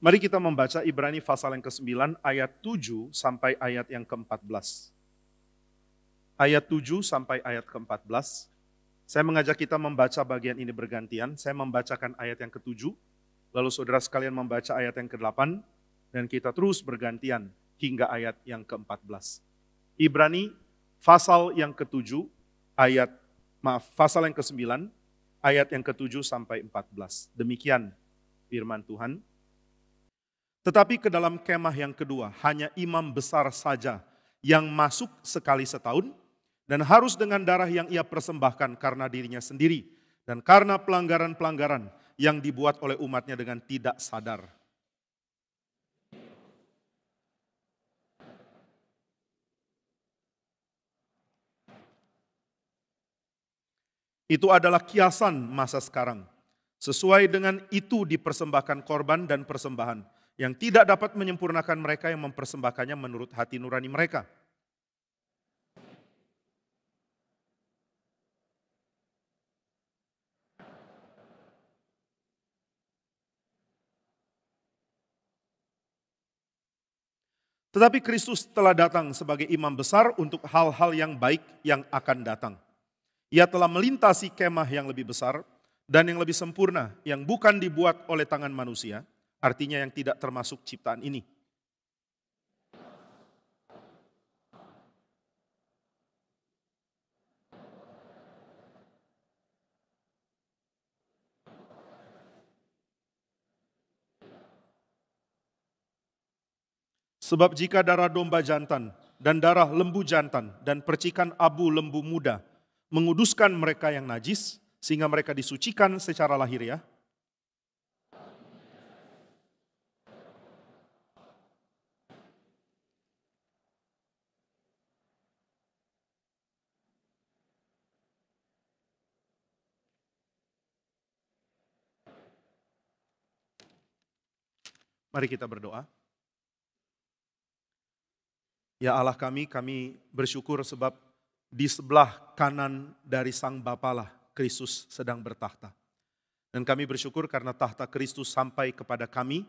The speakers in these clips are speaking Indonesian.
Mari kita membaca Ibrani pasal yang ke-9 ayat 7 sampai ayat yang ke-14. Ayat 7 sampai ayat ke-14. Saya mengajak kita membaca bagian ini bergantian. Saya membacakan ayat yang ke-7, lalu saudara sekalian membaca ayat yang ke-8, dan kita terus bergantian hingga ayat yang ke-14. Ibrani pasal yang ke-7 pasal yang ke-9 ayat yang ke-7 sampai 14. Demikian firman Tuhan. Tetapi ke dalam kemah yang kedua, hanya imam besar saja yang masuk sekali setahun, dan harus dengan darah yang ia persembahkan karena dirinya sendiri, dan karena pelanggaran-pelanggaran yang dibuat oleh umatnya dengan tidak sadar. Itu adalah kiasan masa sekarang. Sesuai dengan itu dipersembahkan korban dan persembahan yang tidak dapat menyempurnakan mereka yang mempersembahkannya menurut hati nurani mereka. Tetapi Kristus telah datang sebagai imam besar untuk hal-hal yang baik yang akan datang. Ia telah melintasi kemah yang lebih besar dan yang lebih sempurna, yang bukan dibuat oleh tangan manusia, artinya yang tidak termasuk ciptaan ini. Sebab jika darah domba jantan dan darah lembu jantan dan percikan abu lembu muda menguduskan mereka yang najis, sehingga mereka disucikan secara lahiriah, mari kita berdoa. Ya Allah kami bersyukur sebab di sebelah kanan dari Sang Bapa lah Kristus sedang bertahta. Dan kami bersyukur karena tahta Kristus sampai kepada kami,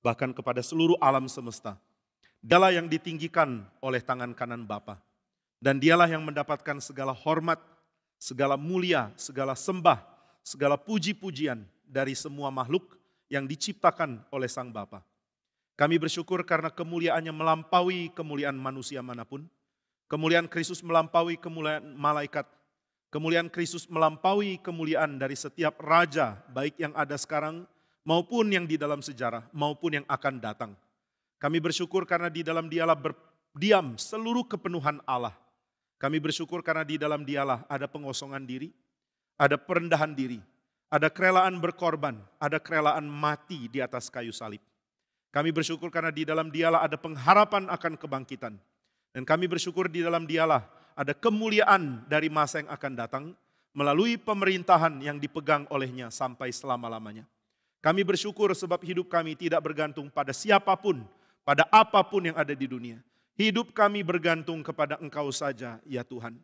bahkan kepada seluruh alam semesta. Dialah yang ditinggikan oleh tangan kanan Bapa. Dan dialah yang mendapatkan segala hormat, segala mulia, segala sembah, segala puji-pujian dari semua makhluk yang diciptakan oleh Sang Bapa. Kami bersyukur karena kemuliaannya melampaui kemuliaan manusia manapun. Kemuliaan Kristus melampaui kemuliaan malaikat. Kemuliaan Kristus melampaui kemuliaan dari setiap raja, baik yang ada sekarang maupun yang di dalam sejarah, maupun yang akan datang. Kami bersyukur karena di dalam dialah berdiam seluruh kepenuhan Allah. Kami bersyukur karena di dalam dialah ada pengosongan diri, ada perendahan diri, ada kerelaan berkorban, ada kerelaan mati di atas kayu salib. Kami bersyukur karena di dalam dialah ada pengharapan akan kebangkitan. Dan kami bersyukur di dalam dialah ada kemuliaan dari masa yang akan datang melalui pemerintahan yang dipegang olehnya sampai selama-lamanya. Kami bersyukur sebab hidup kami tidak bergantung pada siapapun, pada apapun yang ada di dunia. Hidup kami bergantung kepada Engkau saja, ya Tuhan.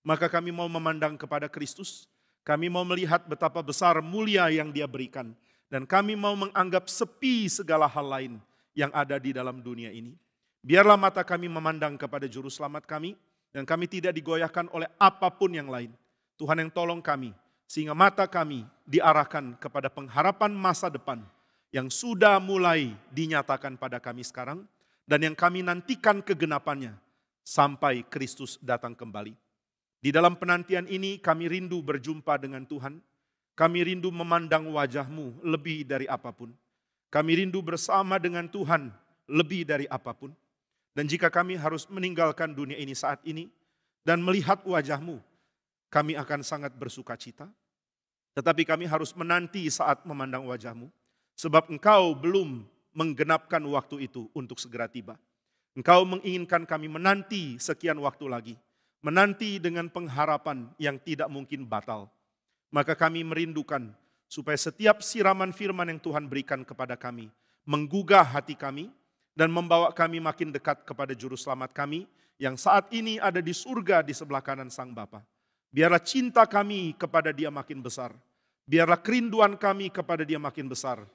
Maka kami mau memandang kepada Kristus, kami mau melihat betapa besar mulia yang Dia berikan. Dan kami mau menganggap sepi segala hal lain yang ada di dalam dunia ini. Biarlah mata kami memandang kepada Juru Selamat kami, dan kami tidak digoyahkan oleh apapun yang lain. Tuhan yang tolong kami, sehingga mata kami diarahkan kepada pengharapan masa depan yang sudah mulai dinyatakan pada kami sekarang, dan yang kami nantikan kegenapannya sampai Kristus datang kembali. Di dalam penantian ini kami rindu berjumpa dengan Tuhan. Kami rindu memandang wajah-Mu lebih dari apapun. Kami rindu bersama dengan Tuhan lebih dari apapun. Dan jika kami harus meninggalkan dunia ini saat ini dan melihat wajah-Mu, kami akan sangat bersuka cita. Tetapi kami harus menanti saat memandang wajah-Mu, sebab Engkau belum menggenapkan waktu itu untuk segera tiba. Engkau menginginkan kami menanti sekian waktu lagi, menanti dengan pengharapan yang tidak mungkin batal. Maka kami merindukan supaya setiap siraman firman yang Tuhan berikan kepada kami menggugah hati kami dan membawa kami makin dekat kepada Juru Selamat kami yang saat ini ada di surga di sebelah kanan Sang Bapa. Biarlah cinta kami kepada Dia makin besar. Biarlah kerinduan kami kepada Dia makin besar.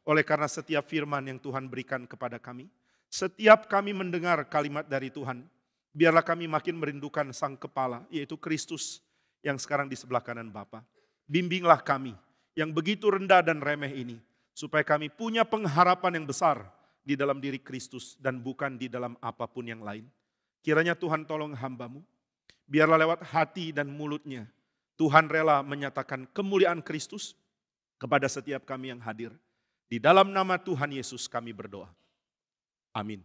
Oleh karena setiap firman yang Tuhan berikan kepada kami, setiap kami mendengar kalimat dari Tuhan, biarlah kami makin merindukan Sang Kepala, yaitu Kristus yang sekarang di sebelah kanan Bapa. Bimbinglah kami yang begitu rendah dan remeh ini, supaya kami punya pengharapan yang besar di dalam diri Kristus dan bukan di dalam apapun yang lain. Kiranya Tuhan tolong hamba-Mu, biarlah lewat hati dan mulutnya, Tuhan rela menyatakan kemuliaan Kristus kepada setiap kami yang hadir. Di dalam nama Tuhan Yesus kami berdoa. Amin.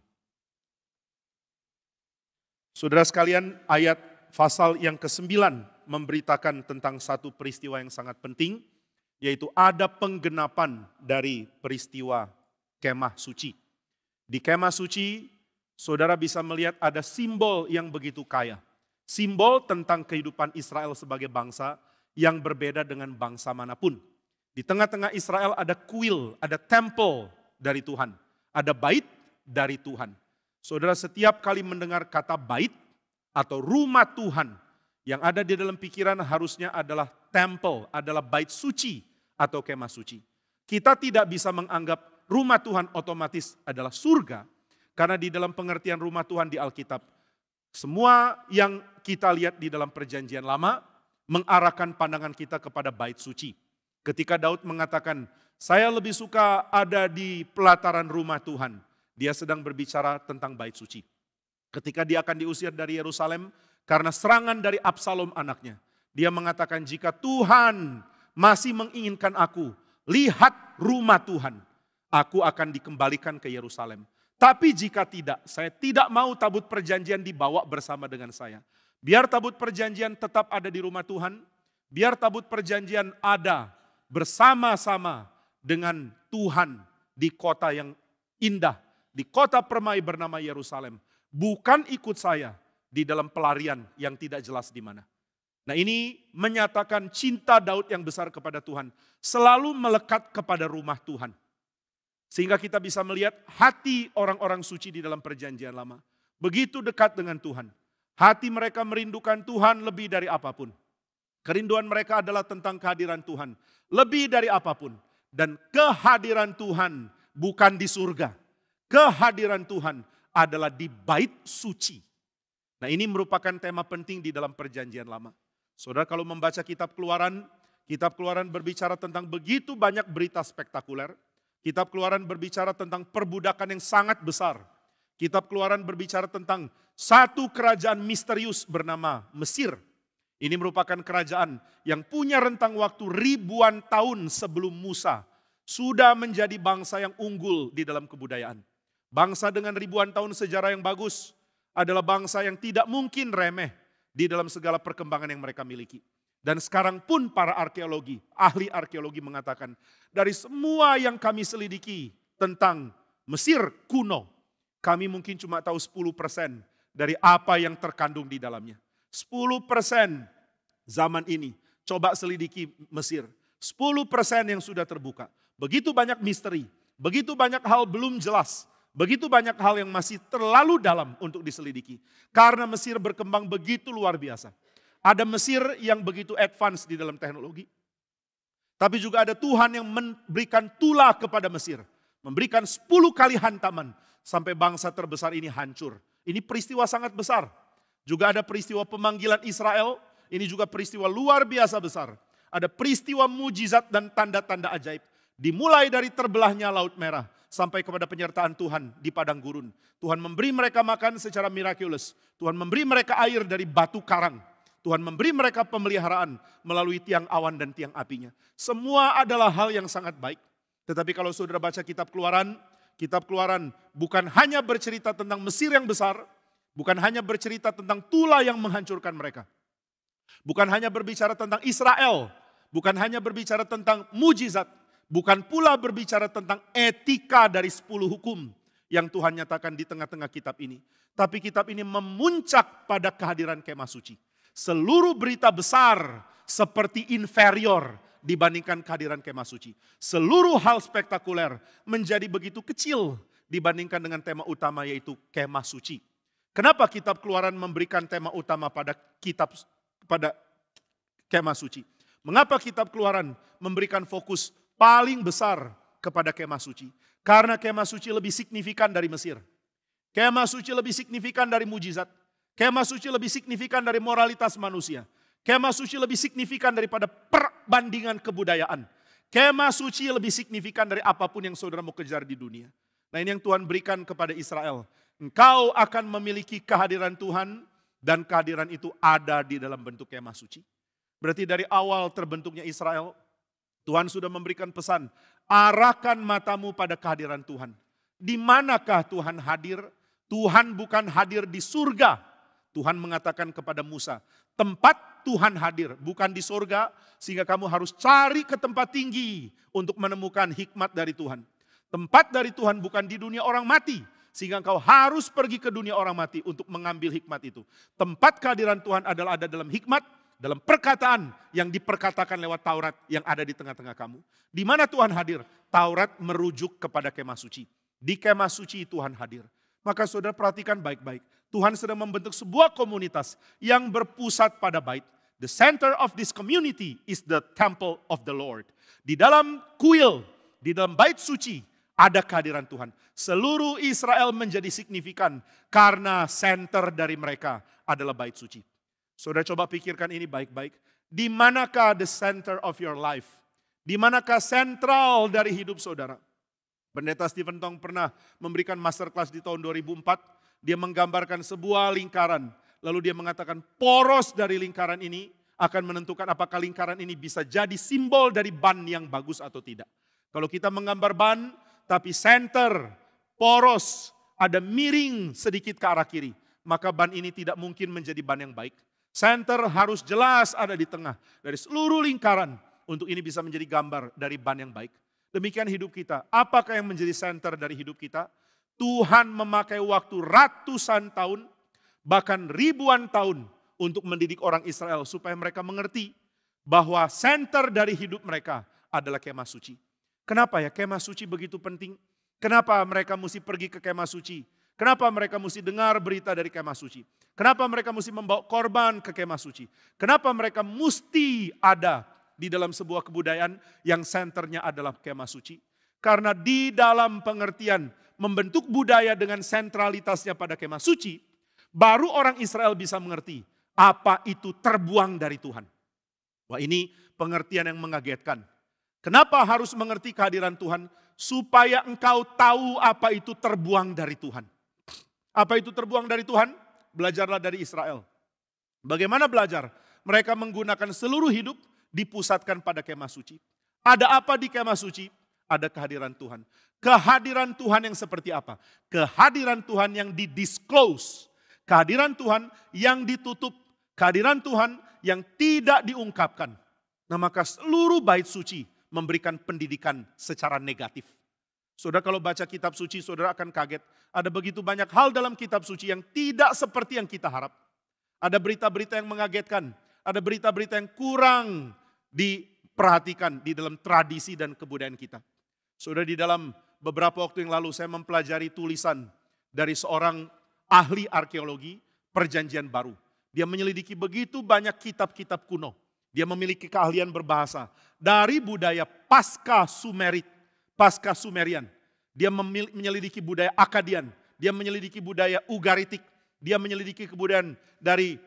Saudara sekalian, ayat pasal yang ke-9 memberitakan tentang satu peristiwa yang sangat penting, yaitu ada penggenapan dari peristiwa kemah suci. Di kemah suci, saudara bisa melihat ada simbol yang begitu kaya. Simbol tentang kehidupan Israel sebagai bangsa yang berbeda dengan bangsa manapun. Di tengah-tengah Israel ada kuil, ada temple dari Tuhan. Ada bait dari Tuhan. Saudara, setiap kali mendengar kata bait atau rumah Tuhan, yang ada di dalam pikiran harusnya adalah temple, adalah bait suci atau kemah suci. Kita tidak bisa menganggap rumah Tuhan otomatis adalah surga, karena di dalam pengertian rumah Tuhan di Alkitab, semua yang kita lihat di dalam perjanjian lama mengarahkan pandangan kita kepada bait suci. Ketika Daud mengatakan, saya lebih suka ada di pelataran rumah Tuhan, dia sedang berbicara tentang bait suci. Ketika dia akan diusir dari Yerusalem karena serangan dari Absalom anaknya, dia mengatakan, jika Tuhan masih menginginkan aku, lihat rumah Tuhan, aku akan dikembalikan ke Yerusalem. Tapi jika tidak, saya tidak mau tabut perjanjian dibawa bersama dengan saya. Biar tabut perjanjian tetap ada di rumah Tuhan, biar tabut perjanjian ada bersama-sama dengan Tuhan di kota yang indah, di kota permai bernama Yerusalem. Bukan ikut saya di dalam pelarian yang tidak jelas di mana. Nah, ini menyatakan cinta Daud yang besar kepada Tuhan, selalu melekat kepada rumah Tuhan. Sehingga kita bisa melihat hati orang-orang suci di dalam perjanjian lama begitu dekat dengan Tuhan. Hati mereka merindukan Tuhan lebih dari apapun. Kerinduan mereka adalah tentang kehadiran Tuhan, lebih dari apapun. Dan kehadiran Tuhan bukan di surga. Kehadiran Tuhan adalah di bait suci. Nah, ini merupakan tema penting di dalam perjanjian lama. Saudara, kalau membaca kitab Keluaran berbicara tentang begitu banyak berita spektakuler. Kitab Keluaran berbicara tentang perbudakan yang sangat besar. Kitab Keluaran berbicara tentang satu kerajaan misterius bernama Mesir. Ini merupakan kerajaan yang punya rentang waktu ribuan tahun sebelum Musa sudah menjadi bangsa yang unggul di dalam kebudayaan. Bangsa dengan ribuan tahun sejarah yang bagus adalah bangsa yang tidak mungkin remeh di dalam segala perkembangan yang mereka miliki. Dan sekarang pun para arkeologi, ahli arkeologi mengatakan, dari semua yang kami selidiki tentang Mesir kuno, kami mungkin cuma tahu 10% dari apa yang terkandung di dalamnya. 10% zaman ini, coba selidiki Mesir. 10% yang sudah terbuka. Begitu banyak misteri, begitu banyak hal belum jelas. Begitu banyak hal yang masih terlalu dalam untuk diselidiki. Karena Mesir berkembang begitu luar biasa. Ada Mesir yang begitu advance di dalam teknologi. Tapi juga ada Tuhan yang memberikan tulah kepada Mesir. Memberikan 10 kali hantaman sampai bangsa terbesar ini hancur. Ini peristiwa sangat besar. Juga ada peristiwa pemanggilan Israel. Ini juga peristiwa luar biasa besar. Ada peristiwa mujizat dan tanda-tanda ajaib. Dimulai dari terbelahnya Laut Merah sampai kepada penyertaan Tuhan di padang gurun. Tuhan memberi mereka makan secara miraculous. Tuhan memberi mereka air dari batu karang. Tuhan memberi mereka pemeliharaan melalui tiang awan dan tiang apinya. Semua adalah hal yang sangat baik. Tetapi kalau saudara baca kitab Keluaran bukan hanya bercerita tentang Mesir yang besar, bukan hanya bercerita tentang tulah yang menghancurkan mereka. Bukan hanya berbicara tentang Israel, bukan hanya berbicara tentang mujizat, bukan pula berbicara tentang etika dari 10 hukum yang Tuhan nyatakan di tengah-tengah kitab ini. Tapi kitab ini memuncak pada kehadiran kemah suci. Seluruh berita besar seperti inferior dibandingkan kehadiran kemah suci. Seluruh hal spektakuler menjadi begitu kecil dibandingkan dengan tema utama yaitu kemah suci. Kenapa kitab Keluaran memberikan tema utama pada kemah suci? Mengapa kitab Keluaran memberikan fokus paling besar kepada kemah suci. Karena kemah suci lebih signifikan dari Mesir. Kemah suci lebih signifikan dari mujizat. Kemah suci lebih signifikan dari moralitas manusia. Kemah suci lebih signifikan daripada perbandingan kebudayaan. Kemah suci lebih signifikan dari apapun yang saudara mau kejar di dunia. Nah, ini yang Tuhan berikan kepada Israel. Engkau akan memiliki kehadiran Tuhan dan kehadiran itu ada di dalam bentuk kemah suci. Berarti dari awal terbentuknya Israel, Tuhan sudah memberikan pesan, arahkan matamu pada kehadiran Tuhan. Di manakah Tuhan hadir? Tuhan bukan hadir di surga. Tuhan mengatakan kepada Musa, tempat Tuhan hadir bukan di surga, sehingga kamu harus cari ke tempat tinggi untuk menemukan hikmat dari Tuhan. Tempat dari Tuhan bukan di dunia orang mati, sehingga engkau harus pergi ke dunia orang mati untuk mengambil hikmat itu. Tempat kehadiran Tuhan adalah ada dalam hikmat, dalam perkataan yang diperkatakan lewat Taurat yang ada di tengah-tengah kamu. Di mana Tuhan hadir? Taurat merujuk kepada kemah suci. Di kemah suci Tuhan hadir. Maka saudara perhatikan baik-baik. Tuhan sedang membentuk sebuah komunitas yang berpusat pada bait. The center of this community is the temple of the Lord. Di dalam kuil, di dalam bait suci, ada kehadiran Tuhan. Seluruh Israel menjadi signifikan karena center dari mereka adalah bait suci. Saudara coba pikirkan ini baik-baik. Di manakah the center of your life? Di manakah sentral dari hidup saudara? Pendeta Stephen Tong pernah memberikan masterclass di tahun 2004. Dia menggambarkan sebuah lingkaran. Lalu dia mengatakan poros dari lingkaran ini akan menentukan apakah lingkaran ini bisa jadi simbol dari ban yang bagus atau tidak. Kalau kita menggambar ban, tapi center, poros, ada miring sedikit ke arah kiri. Maka ban ini tidak mungkin menjadi ban yang baik. Center harus jelas ada di tengah dari seluruh lingkaran. Untuk ini bisa menjadi gambar dari ban yang baik. Demikian hidup kita. Apakah yang menjadi center dari hidup kita? Tuhan memakai waktu ratusan tahun, bahkan ribuan tahun untuk mendidik orang Israel supaya mereka mengerti bahwa center dari hidup mereka adalah kemah suci. Kenapa ya kemah suci begitu penting? Kenapa mereka mesti pergi ke kemah suci? Kenapa mereka mesti dengar berita dari kemah suci? Kenapa mereka mesti membawa korban ke kemah suci? Kenapa mereka mesti ada di dalam sebuah kebudayaan yang senternya adalah kemah suci? Karena di dalam pengertian membentuk budaya dengan sentralitasnya pada kemah suci, baru orang Israel bisa mengerti apa itu terbuang dari Tuhan. Wah, ini pengertian yang mengagetkan. Kenapa harus mengerti kehadiran Tuhan? Supaya engkau tahu apa itu terbuang dari Tuhan. Apa itu terbuang dari Tuhan? Belajarlah dari Israel. Bagaimana belajar? Mereka menggunakan seluruh hidup dipusatkan pada kemah suci. Ada apa di kemah suci? Ada kehadiran Tuhan. Kehadiran Tuhan yang seperti apa? Kehadiran Tuhan yang didisclose. Kehadiran Tuhan yang ditutup. Kehadiran Tuhan yang tidak diungkapkan. Nah, maka seluruh bait suci memberikan pendidikan secara negatif. Saudara kalau baca kitab suci, saudara akan kaget. Ada begitu banyak hal dalam kitab suci yang tidak seperti yang kita harap. Ada berita-berita yang mengagetkan. Ada berita-berita yang kurang diperhatikan di dalam tradisi dan kebudayaan kita. Saudara, di dalam beberapa waktu yang lalu saya mempelajari tulisan dari seorang ahli arkeologi Perjanjian Baru. Dia menyelidiki begitu banyak kitab-kitab kuno. Dia memiliki keahlian berbahasa dari budaya Pasca Sumerian. Dia menyelidiki budaya Akadian. Dia menyelidiki budaya Ugaritik. Dia menyelidiki kebudayaan dari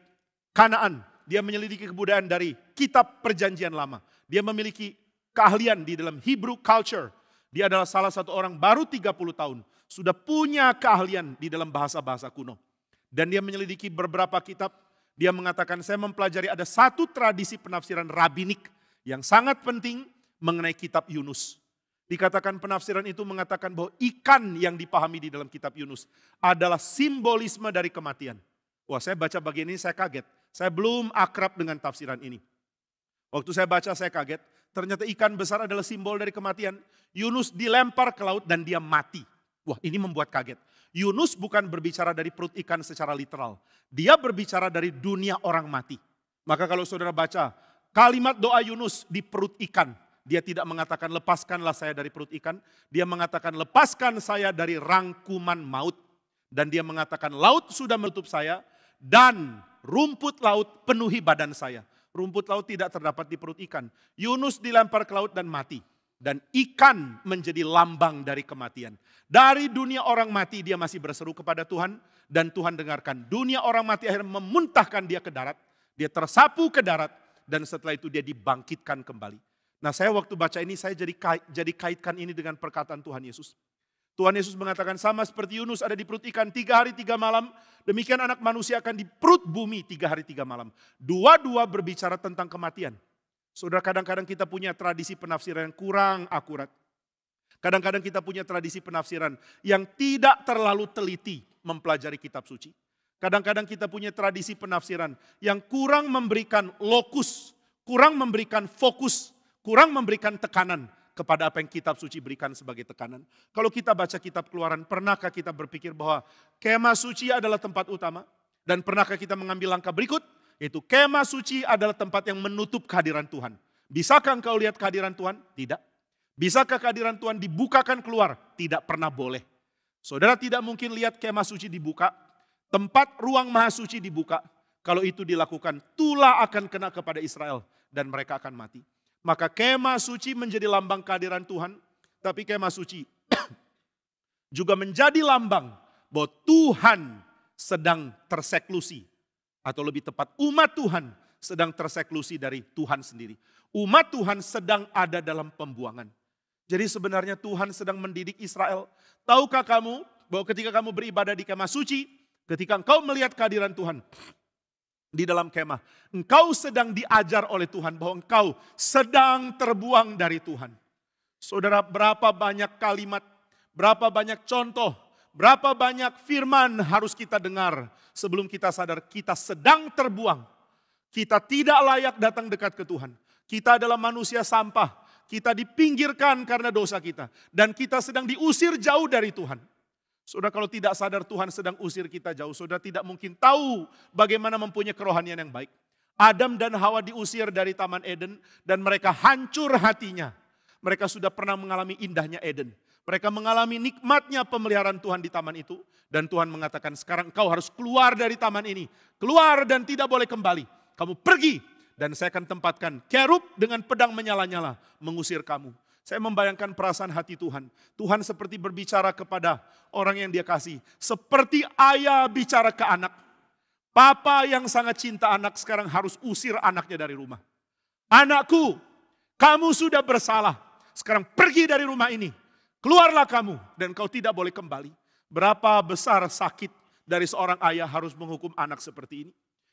Kanaan. Dia menyelidiki kebudayaan dari kitab Perjanjian Lama. Dia memiliki keahlian di dalam Hebrew culture. Dia adalah salah satu orang baru 30 tahun. Sudah punya keahlian di dalam bahasa-bahasa kuno. Dan dia menyelidiki beberapa kitab. Dia mengatakan saya mempelajari ada satu tradisi penafsiran rabbinik yang sangat penting mengenai kitab Yunus. Dikatakan penafsiran itu mengatakan bahwa ikan yang dipahami di dalam kitab Yunus adalah simbolisme dari kematian. Wah, saya baca bagian ini saya kaget. Saya belum akrab dengan tafsiran ini. Waktu saya baca saya kaget. Ternyata ikan besar adalah simbol dari kematian. Yunus dilempar ke laut dan dia mati. Wah, ini membuat kaget. Yunus bukan berbicara dari perut ikan secara literal. Dia berbicara dari dunia orang mati. Maka kalau saudara baca kalimat doa Yunus di perut ikan. Dia tidak mengatakan lepaskanlah saya dari perut ikan. Dia mengatakan lepaskan saya dari rangkuman maut. Dan dia mengatakan laut sudah menutup saya. Dan rumput laut penuhi badan saya. Rumput laut tidak terdapat di perut ikan. Yunus dilempar ke laut dan mati. Dan ikan menjadi lambang dari kematian. Dari dunia orang mati dia masih berseru kepada Tuhan. Dan Tuhan dengarkan. Dunia orang mati akhirnya memuntahkan dia ke darat. Dia tersapu ke darat. Dan setelah itu dia dibangkitkan kembali. Nah saya waktu baca ini saya jadi kaitkan ini dengan perkataan Tuhan Yesus. Tuhan Yesus mengatakan sama seperti Yunus ada di perut ikan 3 hari 3 malam. Demikian anak manusia akan di perut bumi 3 hari 3 malam. Dua-dua berbicara tentang kematian. Saudara, kadang-kadang kita punya tradisi penafsiran yang kurang akurat. Kadang-kadang kita punya tradisi penafsiran yang tidak terlalu teliti mempelajari kitab suci. Kadang-kadang kita punya tradisi penafsiran yang kurang memberikan lokus, kurang memberikan fokus, kurang memberikan tekanan kepada apa yang kitab suci berikan sebagai tekanan. Kalau kita baca kitab Keluaran, pernahkah kita berpikir bahwa kemah suci adalah tempat utama? Dan pernahkah kita mengambil langkah berikut? Yaitu kemah suci adalah tempat yang menutup kehadiran Tuhan. Bisakah engkau lihat kehadiran Tuhan? Tidak. Bisakah kehadiran Tuhan dibukakan keluar? Tidak pernah boleh. Saudara tidak mungkin lihat kemah suci dibuka. Tempat ruang maha suci dibuka. Kalau itu dilakukan, tulah akan kena kepada Israel. Dan mereka akan mati. Maka kemah suci menjadi lambang kehadiran Tuhan. Tapi kemah suci juga menjadi lambang bahwa Tuhan sedang terseklusi. Atau lebih tepat umat Tuhan sedang terseklusi dari Tuhan sendiri. Umat Tuhan sedang ada dalam pembuangan. Jadi sebenarnya Tuhan sedang mendidik Israel. Tahukah kamu bahwa ketika kamu beribadah di kemah suci, ketika engkau melihat kehadiran Tuhan di dalam kemah, engkau sedang diajar oleh Tuhan bahwa engkau sedang terbuang dari Tuhan. Saudara, berapa banyak kalimat, berapa banyak contoh, berapa banyak firman harus kita dengar sebelum kita sadar kita sedang terbuang. Kita tidak layak datang dekat ke Tuhan. Kita adalah manusia sampah. Kita dipinggirkan karena dosa kita. Dan kita sedang diusir jauh dari Tuhan. Saudara, kalau tidak sadar Tuhan sedang usir kita jauh, saudara tidak mungkin tahu bagaimana mempunyai kerohanian yang baik. Adam dan Hawa diusir dari Taman Eden dan mereka hancur hatinya. Mereka sudah pernah mengalami indahnya Eden. Mereka mengalami nikmatnya pemeliharaan Tuhan di taman itu. Dan Tuhan mengatakan sekarang kau harus keluar dari taman ini. Keluar dan tidak boleh kembali. Kamu pergi dan saya akan tempatkan kerub dengan pedang menyala-nyala mengusir kamu. Saya membayangkan perasaan hati Tuhan. Tuhan seperti berbicara kepada orang yang dia kasih. Seperti ayah bicara ke anak. Papa yang sangat cinta anak sekarang harus usir anaknya dari rumah. Anakku, kamu sudah bersalah. Sekarang pergi dari rumah ini. Keluarlah kamu dan kau tidak boleh kembali. Berapa besar sakit dari seorang ayah harus menghukum anak seperti ini.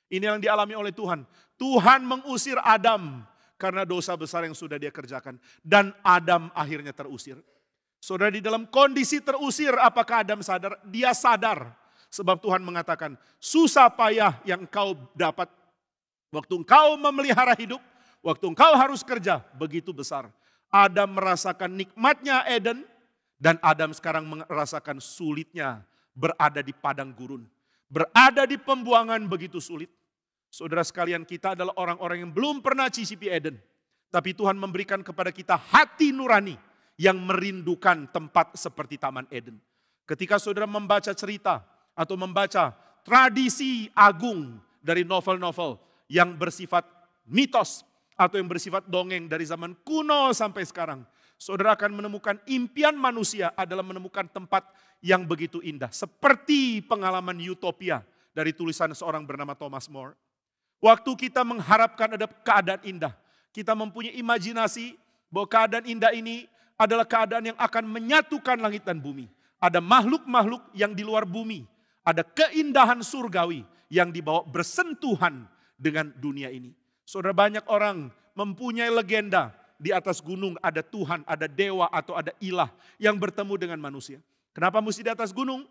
Ini yang dialami oleh Tuhan. Tuhan mengusir Adam karena dosa besar yang sudah dia kerjakan. Dan Adam akhirnya terusir. Saudara, di dalam kondisi terusir, apakah Adam sadar? Dia sadar. Sebab Tuhan mengatakan, susah payah yang kau dapat. Waktu engkau memelihara hidup, waktu engkau harus kerja, begitu besar. Adam merasakan nikmatnya Eden. Dan Adam sekarang merasakan sulitnya berada di padang gurun. Berada di pembuangan begitu sulit. Saudara sekalian, kita adalah orang-orang yang belum pernah cicipi Eden. Tapi Tuhan memberikan kepada kita hati nurani yang merindukan tempat seperti Taman Eden. Ketika saudara membaca cerita atau membaca tradisi agung dari novel-novel yang bersifat mitos atau yang bersifat dongeng dari zaman kuno sampai sekarang. Saudara akan menemukan impian manusia adalah menemukan tempat yang begitu indah. Seperti pengalaman utopia dari tulisan seorang bernama Thomas More. Waktu kita mengharapkan ada keadaan indah. Kita mempunyai imajinasi bahwa keadaan indah ini adalah keadaan yang akan menyatukan langit dan bumi. Ada makhluk-makhluk yang di luar bumi. Ada keindahan surgawi yang dibawa bersentuhan dengan dunia ini. Saudara, banyak orang mempunyai legenda. Di atas gunung ada Tuhan, ada dewa atau ada ilah yang bertemu dengan manusia. Kenapa mesti di atas gunung?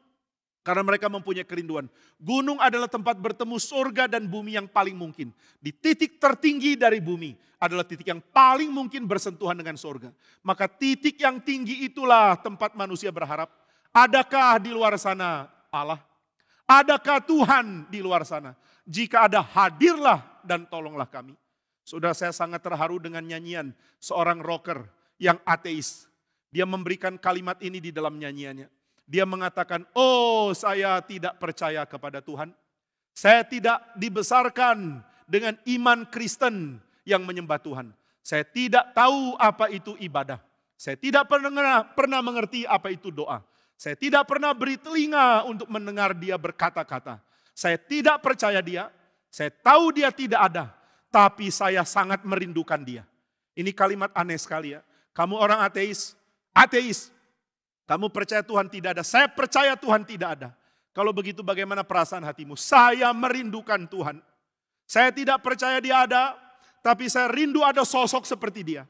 Karena mereka mempunyai kerinduan. Gunung adalah tempat bertemu surga dan bumi yang paling mungkin. Di titik tertinggi dari bumi adalah titik yang paling mungkin bersentuhan dengan surga. Maka titik yang tinggi itulah tempat manusia berharap. Adakah di luar sana Allah? Adakah Tuhan di luar sana? Jika ada, hadirlah dan tolonglah kami. Saudara, saya sangat terharu dengan nyanyian seorang rocker yang ateis. Dia memberikan kalimat ini di dalam nyanyiannya. Dia mengatakan, oh saya tidak percaya kepada Tuhan. Saya tidak dibesarkan dengan iman Kristen yang menyembah Tuhan. Saya tidak tahu apa itu ibadah. Saya tidak pernah mengerti apa itu doa. Saya tidak pernah beri telinga untuk mendengar dia berkata-kata. Saya tidak percaya dia. Saya tahu dia tidak ada. Tapi saya sangat merindukan dia. Ini kalimat aneh sekali ya. Kamu orang ateis. Ateis. Kamu percaya Tuhan tidak ada. Saya percaya Tuhan tidak ada. Kalau begitu bagaimana perasaan hatimu? Saya merindukan Tuhan. Saya tidak percaya dia ada. Tapi saya rindu ada sosok seperti dia.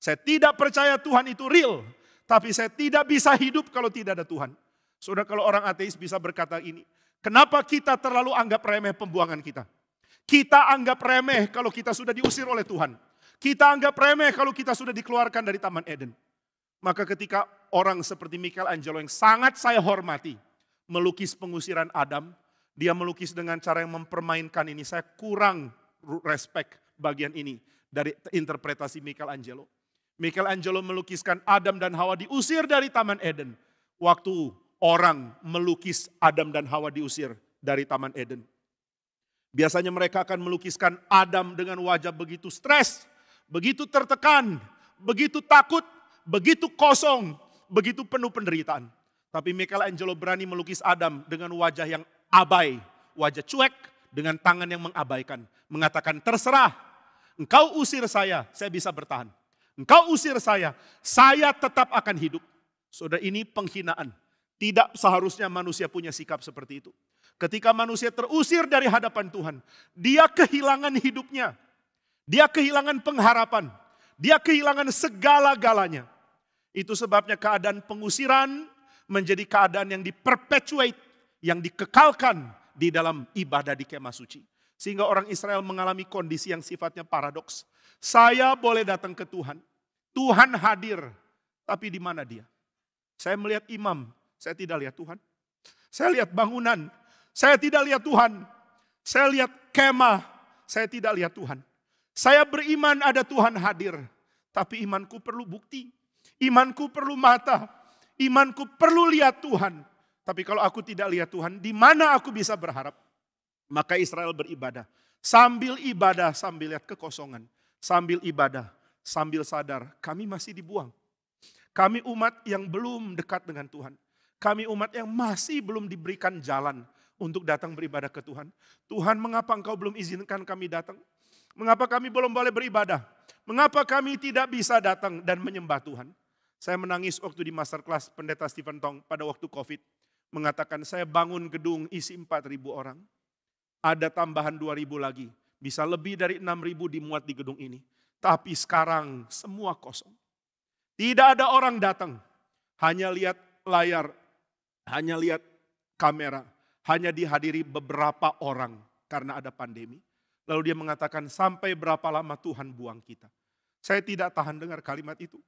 Saya tidak percaya Tuhan itu real. Tapi saya tidak bisa hidup kalau tidak ada Tuhan. Saudara, kalau orang ateis bisa berkata ini. Kenapa kita terlalu anggap remeh pembuangan kita? Kita anggap remeh kalau kita sudah diusir oleh Tuhan. Kita anggap remeh kalau kita sudah dikeluarkan dari Taman Eden. Maka ketika orang seperti Michelangelo yang sangat saya hormati. Melukis pengusiran Adam. Dia melukis dengan cara yang mempermainkan ini. Saya kurang respect bagian ini dari interpretasi Michelangelo. Michelangelo melukiskan Adam dan Hawa diusir dari Taman Eden. Waktu orang melukis Adam dan Hawa diusir dari Taman Eden. Biasanya mereka akan melukiskan Adam dengan wajah begitu stres, begitu tertekan, begitu takut, begitu kosong, begitu penuh penderitaan. Tapi Michelangelo berani melukis Adam dengan wajah yang abai, wajah cuek dengan tangan yang mengabaikan. Mengatakan terserah, engkau usir saya bisa bertahan. Engkau usir saya tetap akan hidup. Saudara, ini penghinaan. Tidak seharusnya manusia punya sikap seperti itu. Ketika manusia terusir dari hadapan Tuhan, dia kehilangan hidupnya. Dia kehilangan pengharapan. Dia kehilangan segala-galanya. Itu sebabnya keadaan pengusiran menjadi keadaan yang diperpetuate, yang dikekalkan di dalam ibadah di kemah suci. Sehingga orang Israel mengalami kondisi yang sifatnya paradoks. Saya boleh datang ke Tuhan. Tuhan hadir. Tapi di mana dia? Saya melihat imam. Saya tidak lihat Tuhan. Saya lihat bangunan. Saya tidak lihat Tuhan. Saya lihat kemah. Saya tidak lihat Tuhan. Saya beriman ada Tuhan hadir. Tapi imanku perlu bukti. Imanku perlu mata. Imanku perlu lihat Tuhan. Tapi kalau aku tidak lihat Tuhan, di mana aku bisa berharap? Maka Israel beribadah. Sambil ibadah, sambil lihat kekosongan. Sambil ibadah, sambil sadar kami masih dibuang. Kami umat yang belum dekat dengan Tuhan. Kami umat yang masih belum diberikan jalan untuk datang beribadah ke Tuhan. Tuhan, mengapa Engkau belum izinkan kami datang? Mengapa kami belum boleh beribadah? Mengapa kami tidak bisa datang dan menyembah Tuhan? Saya menangis waktu di masterclass Pendeta Stephen Tong pada waktu COVID. Mengatakan saya bangun gedung isi 4.000 orang. Ada tambahan 2.000 lagi. Bisa lebih dari 6.000 dimuat di gedung ini. Tapi sekarang semua kosong. Tidak ada orang datang. Hanya lihat layar. Hanya lihat kamera. Hanya dihadiri beberapa orang karena ada pandemi. Lalu dia mengatakan sampai berapa lama Tuhan buang kita. Saya tidak tahan dengar kalimat itu.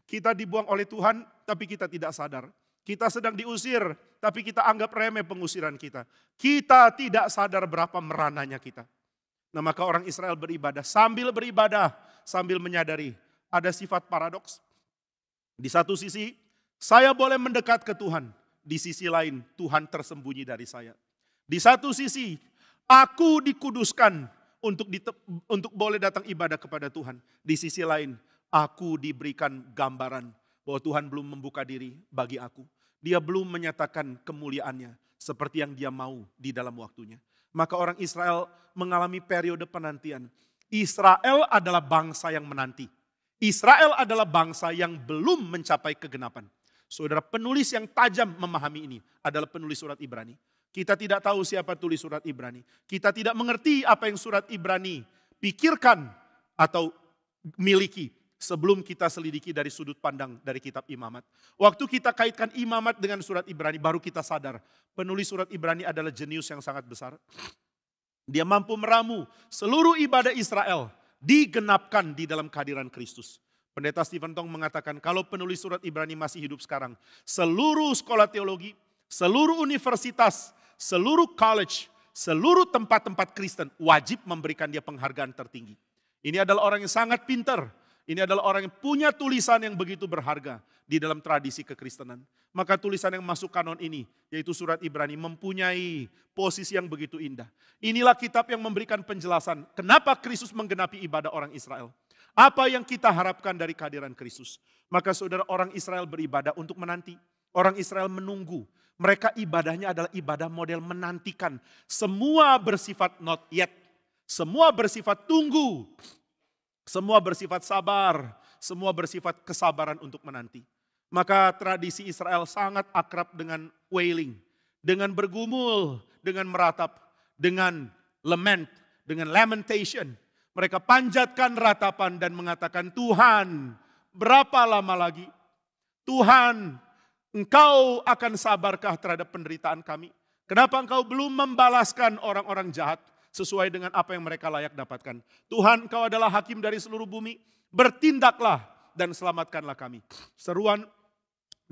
Kita dibuang oleh Tuhan tapi kita tidak sadar. Kita sedang diusir tapi kita anggap remeh pengusiran kita. Kita tidak sadar berapa merananya kita. Nah, maka orang Israel beribadah sambil menyadari ada sifat paradoks. Di satu sisi saya boleh mendekat ke Tuhan. Di sisi lain Tuhan tersembunyi dari saya. Di satu sisi aku dikuduskan untuk boleh datang ibadah kepada Tuhan. Di sisi lain aku diberikan gambaran bahwa Tuhan belum membuka diri bagi aku. Dia belum menyatakan kemuliaannya seperti yang dia mau di dalam waktunya. Maka orang Israel mengalami periode penantian. Israel adalah bangsa yang menanti. Israel adalah bangsa yang belum mencapai kegenapan. Saudara, penulis yang tajam memahami ini adalah penulis surat Ibrani. Kita tidak tahu siapa tulis surat Ibrani. Kita tidak mengerti apa yang surat Ibrani pikirkan atau miliki sebelum kita selidiki dari sudut pandang dari kitab Imamat. Waktu kita kaitkan Imamat dengan surat Ibrani, baru kita sadar penulis surat Ibrani adalah jenius yang sangat besar. Dia mampu meramu seluruh ibadah Israel digenapkan di dalam kehadiran Kristus. Pendeta Stephen Tong mengatakan kalau penulis surat Ibrani masih hidup sekarang, seluruh sekolah teologi, seluruh universitas, seluruh college, seluruh tempat-tempat Kristen wajib memberikan dia penghargaan tertinggi. Ini adalah orang yang sangat pintar. Ini adalah orang yang punya tulisan yang begitu berharga di dalam tradisi kekristenan. Maka tulisan yang masuk kanon ini, yaitu surat Ibrani, mempunyai posisi yang begitu indah. Inilah kitab yang memberikan penjelasan kenapa Kristus menggenapi ibadah orang Israel. Apa yang kita harapkan dari kehadiran Kristus? Maka saudara, orang Israel beribadah untuk menanti. Orang Israel menunggu. Mereka ibadahnya adalah ibadah model menantikan. Semua bersifat not yet. Semua bersifat tunggu. Semua bersifat sabar. Semua bersifat kesabaran untuk menanti. Maka tradisi Israel sangat akrab dengan wailing. Dengan bergumul, dengan meratap, dengan lament, dengan lamentation. Mereka panjatkan ratapan dan mengatakan, Tuhan, berapa lama lagi? Tuhan, Engkau akan sabarkah terhadap penderitaan kami? Kenapa Engkau belum membalaskan orang-orang jahat sesuai dengan apa yang mereka layak dapatkan? Tuhan, Engkau adalah hakim dari seluruh bumi. Bertindaklah dan selamatkanlah kami. Seruan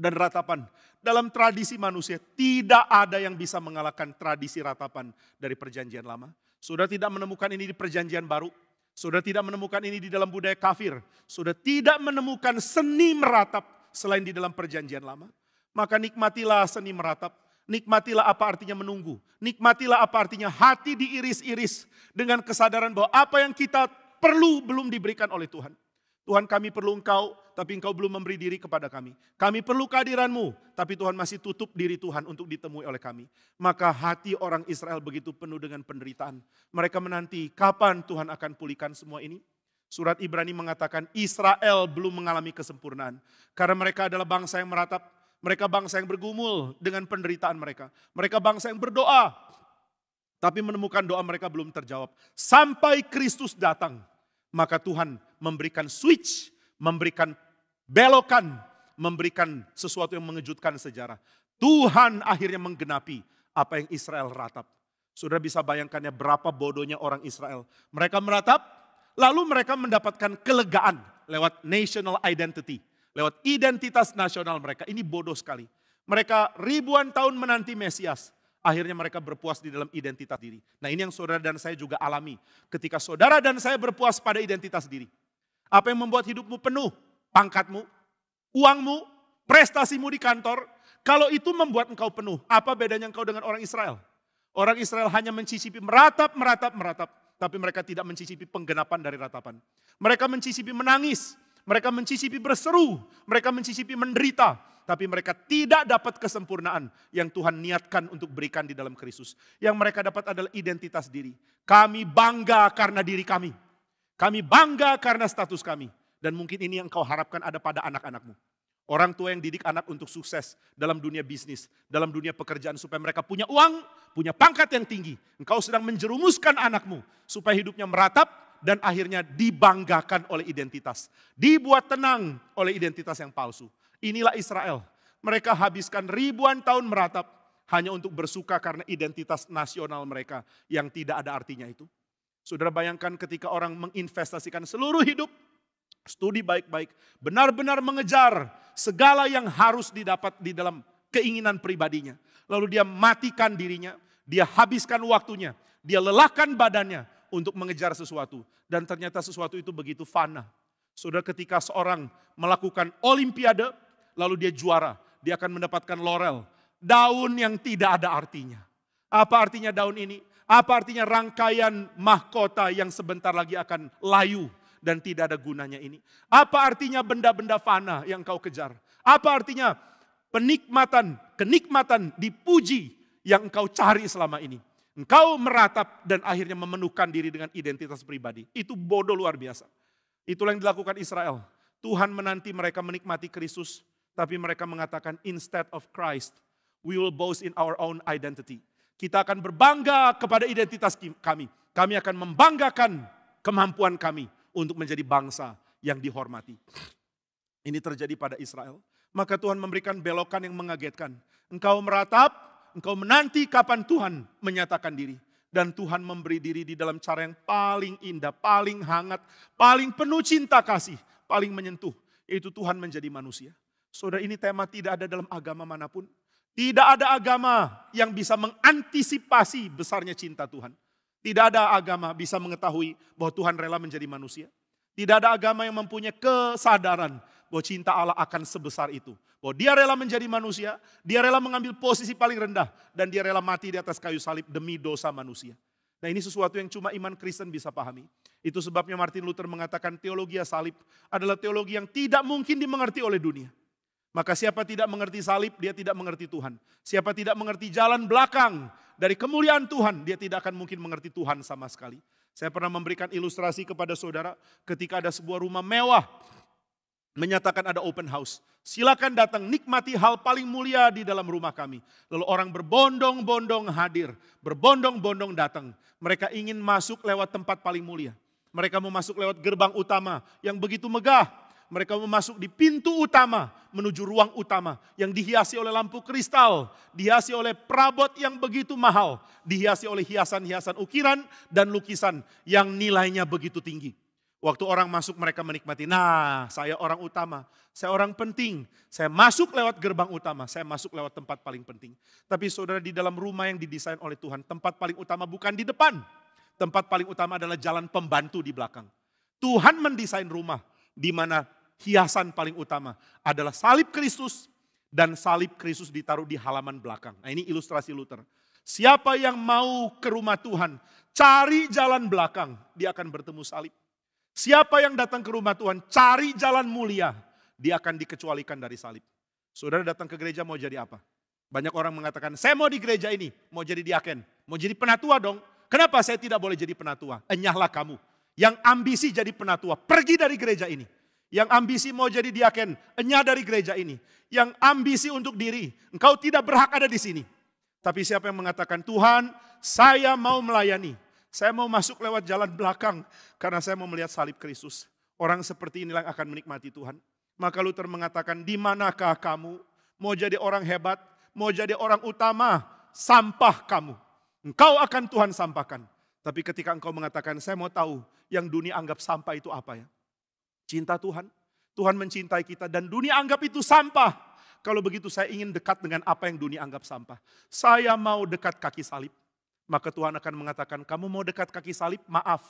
dan ratapan. Dalam tradisi manusia tidak ada yang bisa mengalahkan tradisi ratapan dari perjanjian lama. Sudah tidak menemukan ini di perjanjian baru. Sudah tidak menemukan ini di dalam budaya kafir. Sudah tidak menemukan seni meratap selain di dalam perjanjian lama. Maka nikmatilah seni meratap. Nikmatilah apa artinya menunggu. Nikmatilah apa artinya hati diiris-iris dengan kesadaran bahwa apa yang kita perlu belum diberikan oleh Tuhan. Tuhan, kami perlu Engkau, tapi Engkau belum memberi diri kepada kami. Kami perlu kehadiran-Mu, tapi Tuhan masih tutup diri Tuhan untuk ditemui oleh kami. Maka hati orang Israel begitu penuh dengan penderitaan. Mereka menanti kapan Tuhan akan pulihkan semua ini. Surat Ibrani mengatakan Israel belum mengalami kesempurnaan. Karena mereka adalah bangsa yang meratap. Mereka bangsa yang bergumul dengan penderitaan mereka. Mereka bangsa yang berdoa, tapi menemukan doa mereka belum terjawab. Sampai Kristus datang, maka Tuhan memberikan switch, memberikan belokan, memberikan sesuatu yang mengejutkan sejarah. Tuhan akhirnya menggenapi apa yang Israel ratap. Saudara bisa bayangkan ya berapa bodohnya orang Israel. Mereka meratap, lalu mereka mendapatkan kelegaan lewat national identity. Lewat identitas nasional mereka. Ini bodoh sekali. Mereka ribuan tahun menanti Mesias. Akhirnya mereka berpuas di dalam identitas diri. Nah, ini yang saudara dan saya juga alami. Ketika saudara dan saya berpuas pada identitas diri. Apa yang membuat hidupmu penuh? Pangkatmu, uangmu, prestasimu di kantor. Kalau itu membuat engkau penuh, apa bedanya engkau dengan orang Israel? Orang Israel hanya mencicipi meratap. Tapi mereka tidak mencicipi penggenapan dari ratapan. Mereka mencicipi menangis. Mereka mencicipi berseru, mereka mencicipi menderita, tapi mereka tidak dapat kesempurnaan yang Tuhan niatkan untuk berikan di dalam Kristus. Yang mereka dapat adalah identitas diri. Kami bangga karena diri kami. Kami bangga karena status kami. Dan mungkin ini yang kau harapkan ada pada anak-anakmu. Orang tua yang didik anak untuk sukses dalam dunia bisnis, dalam dunia pekerjaan supaya mereka punya uang, punya pangkat yang tinggi. Engkau sedang menjerumuskan anakmu supaya hidupnya meratap, dan akhirnya dibanggakan oleh identitas. Dibuat tenang oleh identitas yang palsu. Inilah Israel. Mereka habiskan ribuan tahun meratap hanya untuk bersuka karena identitas nasional mereka yang tidak ada artinya itu. Saudara bayangkan ketika orang menginvestasikan seluruh hidup, studi baik-baik, benar-benar mengejar segala yang harus didapat di dalam keinginan pribadinya. Lalu dia matikan dirinya, dia habiskan waktunya, dia lelahkan badannya untuk mengejar sesuatu. Dan ternyata sesuatu itu begitu fana. Saudara, ketika seorang melakukan olimpiade, lalu dia juara, dia akan mendapatkan laurel. Daun yang tidak ada artinya. Apa artinya daun ini? Apa artinya rangkaian mahkota yang sebentar lagi akan layu dan tidak ada gunanya ini? Apa artinya benda-benda fana yang kau kejar? Apa artinya kenikmatan dipuji yang engkau cari selama ini? Engkau meratap dan akhirnya memenuhkan diri dengan identitas pribadi. Itu bodoh luar biasa. Itulah yang dilakukan Israel. Tuhan menanti mereka menikmati Kristus. Tapi mereka mengatakan instead of Christ, we will boast in our own identity. Kita akan berbangga kepada identitas kami. Kami akan membanggakan kemampuan kami untuk menjadi bangsa yang dihormati. Ini terjadi pada Israel. Maka Tuhan memberikan belokan yang mengagetkan. Engkau meratap, engkau menanti kapan Tuhan menyatakan diri. Dan Tuhan memberi diri di dalam cara yang paling indah, paling hangat, paling penuh cinta kasih, paling menyentuh. Yaitu Tuhan menjadi manusia. Saudara, ini tema tidak ada dalam agama manapun. Tidak ada agama yang bisa mengantisipasi besarnya cinta Tuhan. Tidak ada agama bisa mengetahui bahwa Tuhan rela menjadi manusia. Tidak ada agama yang mempunyai kesadaran bahwa cinta Allah akan sebesar itu. Bahwa dia rela menjadi manusia, dia rela mengambil posisi paling rendah. Dan dia rela mati di atas kayu salib demi dosa manusia. Nah ini sesuatu yang cuma iman Kristen bisa pahami. Itu sebabnya Martin Luther mengatakan teologi salib adalah teologi yang tidak mungkin dimengerti oleh dunia. Maka siapa tidak mengerti salib, dia tidak mengerti Tuhan. Siapa tidak mengerti jalan belakang dari kemuliaan Tuhan, dia tidak akan mungkin mengerti Tuhan sama sekali. Saya pernah memberikan ilustrasi kepada saudara ketika ada sebuah rumah mewah menyatakan ada open house. Silakan datang, nikmati hal paling mulia di dalam rumah kami. Lalu orang berbondong-bondong hadir, berbondong-bondong datang. Mereka ingin masuk lewat tempat paling mulia. Mereka mau masuk lewat gerbang utama yang begitu megah. Mereka mau masuk di pintu utama menuju ruang utama yang dihiasi oleh lampu kristal, dihiasi oleh perabot yang begitu mahal, dihiasi oleh hiasan-hiasan ukiran dan lukisan yang nilainya begitu tinggi. Waktu orang masuk mereka menikmati, nah saya orang utama, saya orang penting, saya masuk lewat gerbang utama, saya masuk lewat tempat paling penting. Tapi saudara, di dalam rumah yang didesain oleh Tuhan, tempat paling utama bukan di depan. Tempat paling utama adalah jalan pembantu di belakang. Tuhan mendesain rumah di mana hiasan paling utama adalah salib Kristus, dan salib Kristus ditaruh di halaman belakang. Nah ini ilustrasi Luther. Siapa yang mau ke rumah Tuhan, cari jalan belakang, dia akan bertemu salib. Siapa yang datang ke rumah Tuhan, cari jalan mulia, dia akan dikecualikan dari salib. Saudara datang ke gereja mau jadi apa? Banyak orang mengatakan, saya mau di gereja ini, mau jadi diaken, mau jadi penatua dong. Kenapa saya tidak boleh jadi penatua? Enyahlah kamu. Yang ambisi jadi penatua, pergi dari gereja ini. Yang ambisi mau jadi diaken, enyah dari gereja ini. Yang ambisi untuk diri, engkau tidak berhak ada di sini. Tapi siapa yang mengatakan, Tuhan saya mau melayani. Saya mau masuk lewat jalan belakang karena saya mau melihat salib Kristus. Orang seperti inilah yang akan menikmati Tuhan. Maka Luther mengatakan, di manakah kamu? Mau jadi orang hebat, mau jadi orang utama, sampah kamu. Engkau akan Tuhan sampahkan. Tapi ketika engkau mengatakan, saya mau tahu yang dunia anggap sampah itu apa ya? Cinta Tuhan. Tuhan mencintai kita dan dunia anggap itu sampah. Kalau begitu saya ingin dekat dengan apa yang dunia anggap sampah. Saya mau dekat kaki salib. Maka Tuhan akan mengatakan, kamu mau dekat kaki salib? Maaf,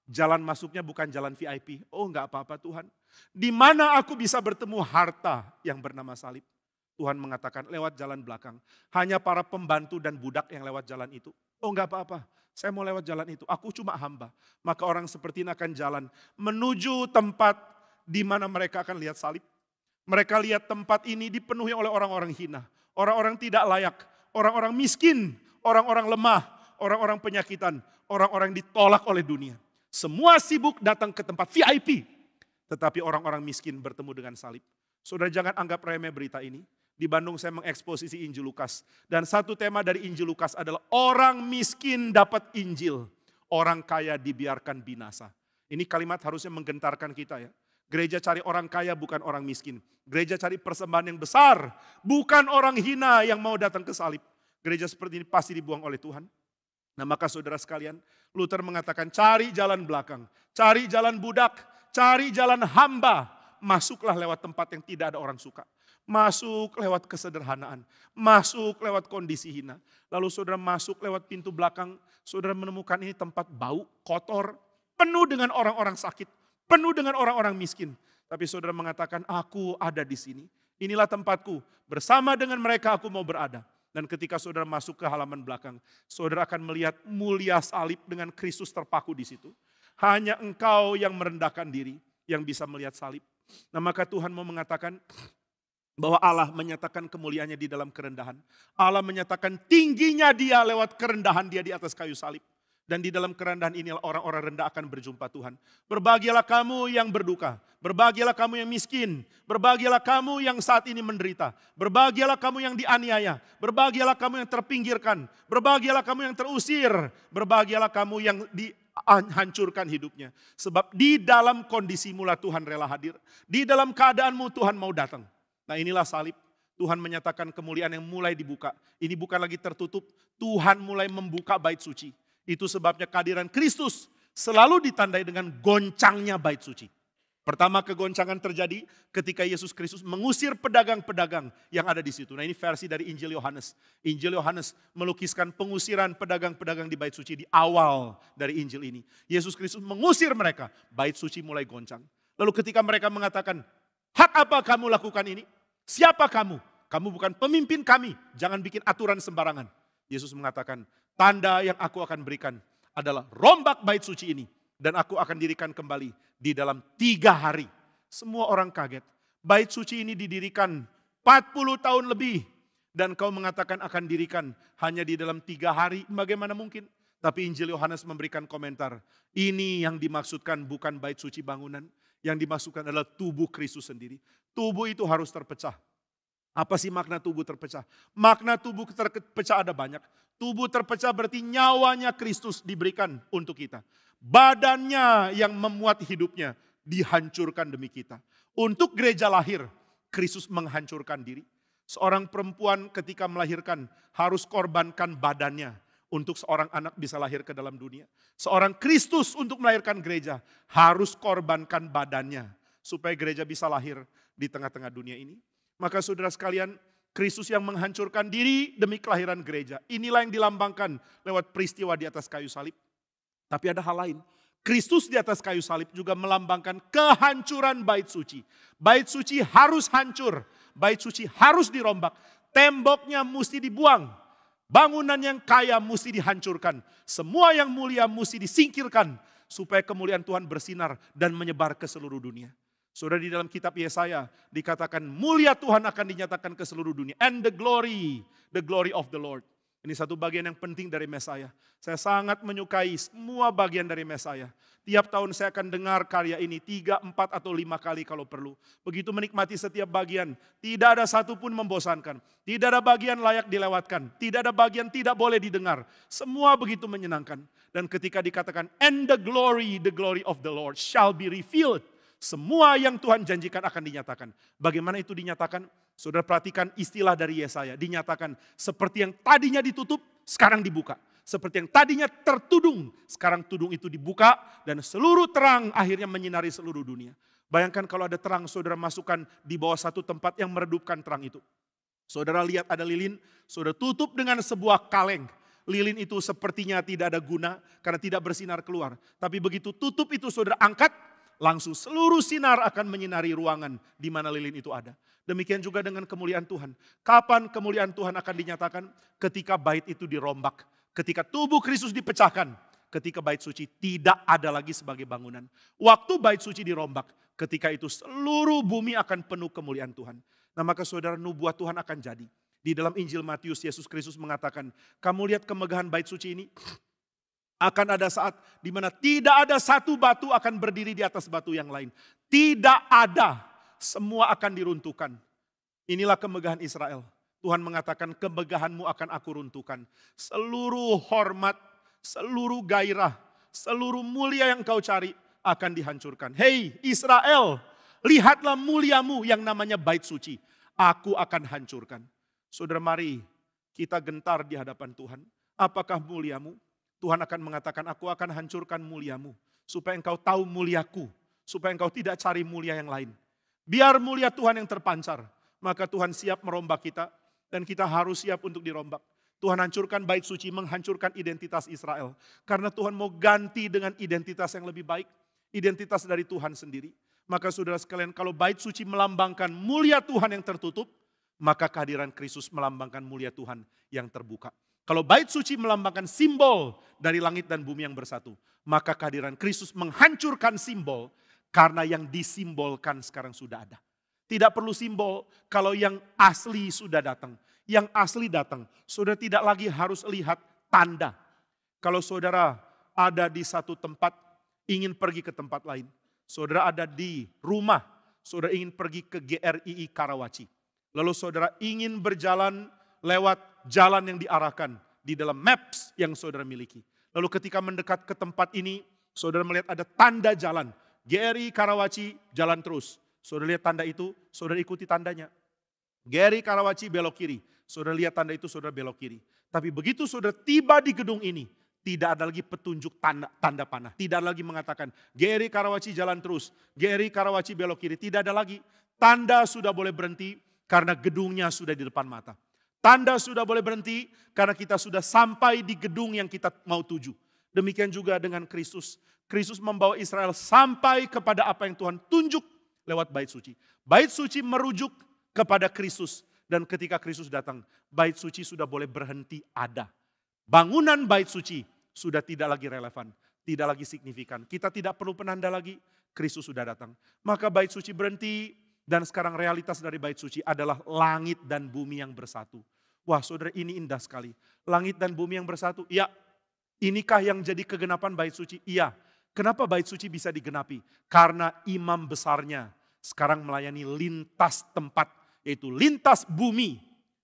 jalan masuknya bukan jalan VIP. Oh enggak apa-apa Tuhan. Di mana aku bisa bertemu harta yang bernama salib? Tuhan mengatakan lewat jalan belakang. Hanya para pembantu dan budak yang lewat jalan itu. Oh enggak apa-apa, saya mau lewat jalan itu. Aku cuma hamba. Maka orang seperti ini akan jalan menuju tempat di mana mereka akan lihat salib. Mereka lihat tempat ini dipenuhi oleh orang-orang hina. Orang-orang tidak layak, orang-orang miskin, orang-orang lemah. Orang-orang penyakitan, orang-orang ditolak oleh dunia. Semua sibuk datang ke tempat VIP. Tetapi orang-orang miskin bertemu dengan salib. Saudara jangan anggap remeh berita ini. Di Bandung saya mengeksposisi Injil Lukas. Dan satu tema dari Injil Lukas adalah orang miskin dapat Injil. Orang kaya dibiarkan binasa. Ini kalimat harusnya menggentarkan kita ya. Gereja cari orang kaya bukan orang miskin. Gereja cari persembahan yang besar. Bukan orang hina yang mau datang ke salib. Gereja seperti ini pasti dibuang oleh Tuhan. Nah maka saudara sekalian, Luther mengatakan cari jalan belakang, cari jalan budak, cari jalan hamba. Masuklah lewat tempat yang tidak ada orang suka. Masuk lewat kesederhanaan, masuk lewat kondisi hina. Lalu saudara masuk lewat pintu belakang, saudara menemukan ini tempat bau, kotor, penuh dengan orang-orang sakit, penuh dengan orang-orang miskin. Tapi saudara mengatakan aku ada di sini, inilah tempatku, bersama dengan mereka aku mau berada. Dan ketika saudara masuk ke halaman belakang, saudara akan melihat mulia salib dengan Kristus terpaku di situ. Hanya engkau yang merendahkan diri yang bisa melihat salib. Nah maka Tuhan mau mengatakan bahwa Allah menyatakan kemuliaannya di dalam kerendahan. Allah menyatakan tingginya dia lewat kerendahan dia di atas kayu salib. Dan di dalam kerendahan inilah orang-orang rendah akan berjumpa Tuhan. Berbahagialah kamu yang berduka. Berbahagialah kamu yang miskin. Berbahagialah kamu yang saat ini menderita. Berbahagialah kamu yang dianiaya. Berbahagialah kamu yang terpinggirkan. Berbahagialah kamu yang terusir. Berbahagialah kamu yang dihancurkan hidupnya. Sebab di dalam kondisimu lah Tuhan rela hadir. Di dalam keadaanmu Tuhan mau datang. Nah inilah salib. Tuhan menyatakan kemuliaan yang mulai dibuka. Ini bukan lagi tertutup. Tuhan mulai membuka bait suci. Itu sebabnya kehadiran Kristus selalu ditandai dengan goncangnya bait suci. Pertama kegoncangan terjadi ketika Yesus Kristus mengusir pedagang-pedagang yang ada di situ. Nah ini versi dari Injil Yohanes. Injil Yohanes melukiskan pengusiran pedagang-pedagang di bait suci di awal dari Injil ini. Yesus Kristus mengusir mereka, bait suci mulai goncang. Lalu ketika mereka mengatakan, hak apa kamu lakukan ini? Siapa kamu? Kamu bukan pemimpin kami, jangan bikin aturan sembarangan. Yesus mengatakan, tanda yang aku akan berikan adalah rombak bait suci ini. Dan aku akan dirikan kembali di dalam 3 hari. Semua orang kaget. Bait suci ini didirikan 40 tahun lebih. Dan kau mengatakan akan dirikan hanya di dalam 3 hari. Bagaimana mungkin? Tapi Injil Yohanes memberikan komentar. Ini yang dimaksudkan bukan bait suci bangunan. Yang dimaksudkan adalah tubuh Kristus sendiri. Tubuh itu harus terpecah. Apa sih makna tubuh terpecah? Makna tubuh terpecah ada banyak. Tubuh terpecah berarti nyawanya Kristus diberikan untuk kita. Badannya yang memuat hidupnya dihancurkan demi kita. Untuk gereja lahir, Kristus menghancurkan diri. Seorang perempuan ketika melahirkan harus korbankan badannya untuk seorang anak bisa lahir ke dalam dunia. Seorang Kristus untuk melahirkan gereja harus korbankan badannya supaya gereja bisa lahir di tengah-tengah dunia ini. Maka saudara sekalian, Kristus yang menghancurkan diri demi kelahiran gereja. Inilah yang dilambangkan lewat peristiwa di atas kayu salib. Tapi ada hal lain. Kristus di atas kayu salib juga melambangkan kehancuran bait suci. Bait suci harus hancur. Bait suci harus dirombak. Temboknya mesti dibuang. Bangunan yang kaya mesti dihancurkan. Semua yang mulia mesti disingkirkan. Supaya kemuliaan Tuhan bersinar dan menyebar ke seluruh dunia. Saudara, di dalam kitab Yesaya dikatakan mulia Tuhan akan dinyatakan ke seluruh dunia. And the glory of the Lord. Ini satu bagian yang penting dari Mesaya. Saya sangat menyukai semua bagian dari Mesaya. Tiap tahun saya akan dengar karya ini 3, 4, atau 5 kali kalau perlu. Begitu menikmati setiap bagian. Tidak ada satupun membosankan. Tidak ada bagian layak dilewatkan. Tidak ada bagian tidak boleh didengar. Semua begitu menyenangkan. Dan ketika dikatakan and the glory of the Lord shall be revealed. Semua yang Tuhan janjikan akan dinyatakan. Bagaimana itu dinyatakan? Saudara perhatikan istilah dari Yesaya. Dinyatakan seperti yang tadinya ditutup, sekarang dibuka. Seperti yang tadinya tertudung, sekarang tudung itu dibuka. Dan seluruh terang akhirnya menyinari seluruh dunia. Bayangkan kalau ada terang, saudara masukkan di bawah satu tempat yang meredupkan terang itu. Saudara lihat ada lilin, saudara tutup dengan sebuah kaleng. Lilin itu sepertinya tidak ada guna karena tidak bersinar keluar. Tapi begitu tutup itu saudara angkat, langsung seluruh sinar akan menyinari ruangan di mana lilin itu ada. Demikian juga dengan kemuliaan Tuhan. Kapan kemuliaan Tuhan akan dinyatakan? Ketika bait itu dirombak. Ketika tubuh Kristus dipecahkan. Ketika bait suci tidak ada lagi sebagai bangunan. Waktu bait suci dirombak. Ketika itu seluruh bumi akan penuh kemuliaan Tuhan. Nah maka saudara, nubuat Tuhan akan jadi. Di dalam Injil Matius, Yesus Kristus mengatakan, kamu lihat kemegahan bait suci ini? Akan ada saat di mana tidak ada satu batu akan berdiri di atas batu yang lain. Tidak ada. Semua akan diruntuhkan. Inilah kemegahan Israel. Tuhan mengatakan kemegahanmu akan aku runtuhkan. Seluruh hormat, seluruh gairah, seluruh mulia yang kau cari akan dihancurkan. Hei Israel, lihatlah muliamu yang namanya bait suci. Aku akan hancurkan. Saudara, mari kita gentar di hadapan Tuhan. Apakah muliamu? Tuhan akan mengatakan, aku akan hancurkan muliamu. Supaya engkau tahu muliaku. Supaya engkau tidak cari mulia yang lain. Biar mulia Tuhan yang terpancar. Maka Tuhan siap merombak kita. Dan kita harus siap untuk dirombak. Tuhan hancurkan bait suci, menghancurkan identitas Israel. Karena Tuhan mau ganti dengan identitas yang lebih baik. Identitas dari Tuhan sendiri. Maka saudara sekalian, kalau bait suci melambangkan mulia Tuhan yang tertutup, maka kehadiran Kristus melambangkan mulia Tuhan yang terbuka. Kalau bait suci melambangkan simbol dari langit dan bumi yang bersatu, maka kehadiran Kristus menghancurkan simbol karena yang disimbolkan sekarang sudah ada. Tidak perlu simbol kalau yang asli sudah datang. Yang asli datang, saudara tidak lagi harus lihat tanda. Kalau saudara ada di satu tempat, ingin pergi ke tempat lain. Saudara ada di rumah, saudara ingin pergi ke GRII Karawaci. Lalu saudara ingin berjalan lewat jalan yang diarahkan di dalam maps yang saudara miliki. Lalu ketika mendekat ke tempat ini, saudara melihat ada tanda jalan. GRI Karawaci, jalan terus. Saudara lihat tanda itu, saudara ikuti tandanya. GRI Karawaci belok kiri. Saudara lihat tanda itu, saudara belok kiri. Tapi begitu saudara tiba di gedung ini, tidak ada lagi petunjuk tanda panah. Tidak ada lagi mengatakan, GRI Karawaci jalan terus. GRI Karawaci belok kiri. Tidak ada lagi. Tanda sudah boleh berhenti karena gedungnya sudah di depan mata. Tanda sudah boleh berhenti karena kita sudah sampai di gedung yang kita mau tuju. Demikian juga dengan Kristus. Kristus membawa Israel sampai kepada apa yang Tuhan tunjuk lewat bait suci. Bait suci merujuk kepada Kristus. Dan ketika Kristus datang, bait suci sudah boleh berhenti ada. Bangunan bait suci sudah tidak lagi relevan, tidak lagi signifikan. Kita tidak perlu penanda lagi, Kristus sudah datang. Maka bait suci berhenti dan sekarang realitas dari bait suci adalah langit dan bumi yang bersatu. Wah saudara, ini indah sekali. Langit dan bumi yang bersatu, ya. Inikah yang jadi kegenapan bait suci? Iya. Kenapa bait suci bisa digenapi? Karena imam besarnya sekarang melayani lintas tempat, yaitu lintas bumi.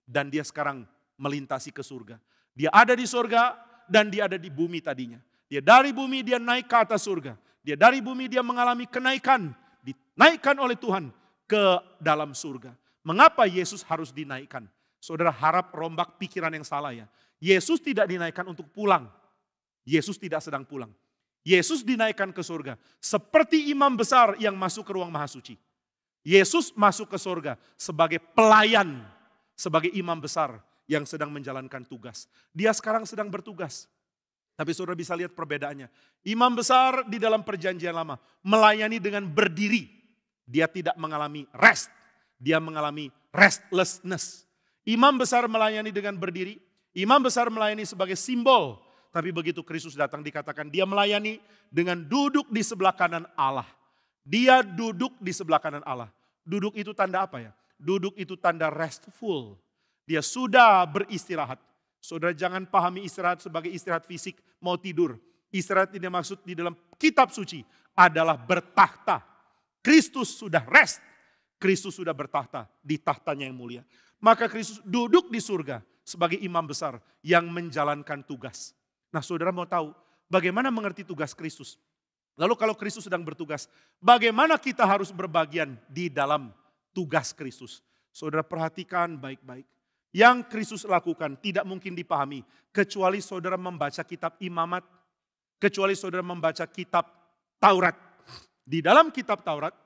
Dan dia sekarang melintasi ke surga. Dia ada di surga dan dia ada di bumi tadinya. Dia dari bumi dia naik ke atas surga. Dia dari bumi dia mengalami kenaikan. Dinaikkan oleh Tuhan ke dalam surga. Mengapa Yesus harus dinaikkan? Saudara harap rombak pikiran yang salah ya. Yesus tidak dinaikkan untuk pulang. Yesus tidak sedang pulang. Yesus dinaikkan ke surga. Seperti imam besar yang masuk ke ruang maha suci. Yesus masuk ke surga sebagai pelayan. Sebagai imam besar yang sedang menjalankan tugas. Dia sekarang sedang bertugas. Tapi saudara bisa lihat perbedaannya. Imam besar di dalam perjanjian lama melayani dengan berdiri. Dia tidak mengalami rest. Dia mengalami restlessness. Imam besar melayani dengan berdiri. Imam besar melayani sebagai simbol. Tapi begitu Kristus datang dikatakan dia melayani dengan duduk di sebelah kanan Allah. Dia duduk di sebelah kanan Allah. Duduk itu tanda apa ya? Duduk itu tanda restful. Dia sudah beristirahat. Saudara jangan pahami istirahat sebagai istirahat fisik mau tidur. Istirahat ini maksud di dalam kitab suci adalah bertahta. Kristus sudah rest. Kristus sudah bertahta di tahtanya yang mulia. Maka Kristus duduk di surga sebagai imam besar yang menjalankan tugas. Nah saudara mau tahu bagaimana mengerti tugas Kristus. Lalu kalau Kristus sedang bertugas, bagaimana kita harus berbagian di dalam tugas Kristus. Saudara perhatikan baik-baik. Yang Kristus lakukan tidak mungkin dipahami kecuali saudara membaca kitab Imamat. Kecuali saudara membaca kitab Taurat. Di dalam kitab Taurat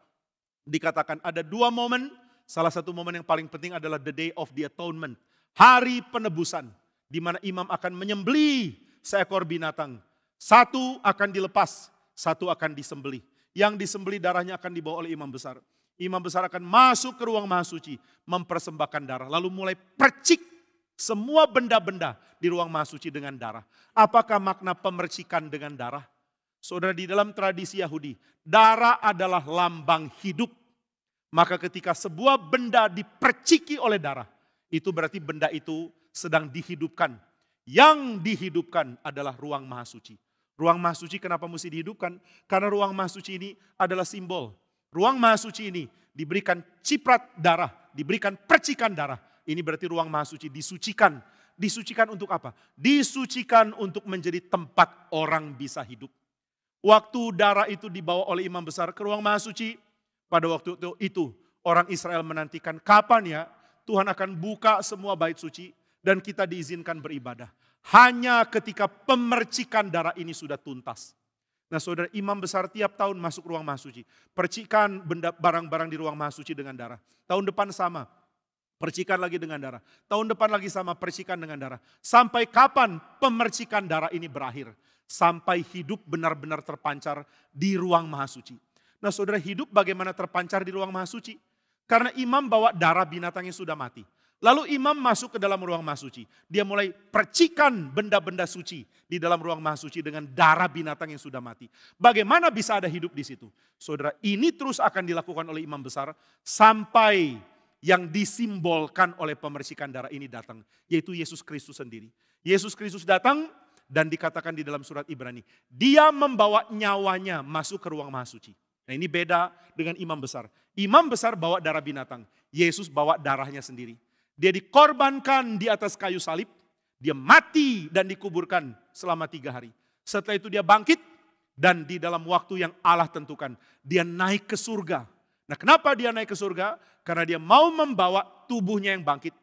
dikatakan ada dua momen. Salah satu momen yang paling penting adalah the day of the atonement. Hari penebusan. Di mana imam akan menyembelih seekor binatang. Satu akan dilepas, satu akan disembelih. Yang disembelih darahnya akan dibawa oleh imam besar. Imam besar akan masuk ke ruang maha suci, mempersembahkan darah. Lalu mulai percik semua benda-benda di ruang maha suci dengan darah. Apakah makna pemercikan dengan darah? Saudara di dalam tradisi Yahudi, darah adalah lambang hidup. Maka ketika sebuah benda diperciki oleh darah, itu berarti benda itu sedang dihidupkan. Yang dihidupkan adalah ruang maha suci. Ruang maha suci kenapa mesti dihidupkan? Karena ruang maha suci ini adalah simbol. Ruang maha suci ini diberikan ciprat darah, diberikan percikan darah. Ini berarti ruang maha suci disucikan. Disucikan untuk apa? Disucikan untuk menjadi tempat orang bisa hidup. Waktu darah itu dibawa oleh imam besar ke ruang maha suci, pada waktu itu orang Israel menantikan kapan ya Tuhan akan buka semua bait suci dan kita diizinkan beribadah. Hanya ketika pemercikan darah ini sudah tuntas. Nah saudara, imam besar tiap tahun masuk ruang maha suci. Percikan barang-barang di ruang maha suci dengan darah. Tahun depan sama, percikan lagi dengan darah. Tahun depan lagi sama, percikan dengan darah. Sampai kapan pemercikan darah ini berakhir? Sampai hidup benar-benar terpancar di ruang maha suci. Nah saudara, hidup bagaimana terpancar di ruang maha suci? Karena imam bawa darah binatang yang sudah mati. Lalu imam masuk ke dalam ruang maha suci. Dia mulai percikan benda-benda suci di dalam ruang maha suci dengan darah binatang yang sudah mati. Bagaimana bisa ada hidup di situ? Saudara, ini terus akan dilakukan oleh imam besar sampai yang disimbolkan oleh pemercikan darah ini datang. Yaitu Yesus Kristus sendiri. Yesus Kristus datang dan dikatakan di dalam surat Ibrani. Dia membawa nyawanya masuk ke ruang maha suci. Nah ini beda dengan imam besar. Imam besar bawa darah binatang. Yesus bawa darahnya sendiri. Dia dikorbankan di atas kayu salib. Dia mati dan dikuburkan selama 3 hari. Setelah itu dia bangkit dan di dalam waktu yang Allah tentukan. Dia naik ke surga. Nah kenapa dia naik ke surga? Karena dia mau membawa tubuhnya yang bangkit.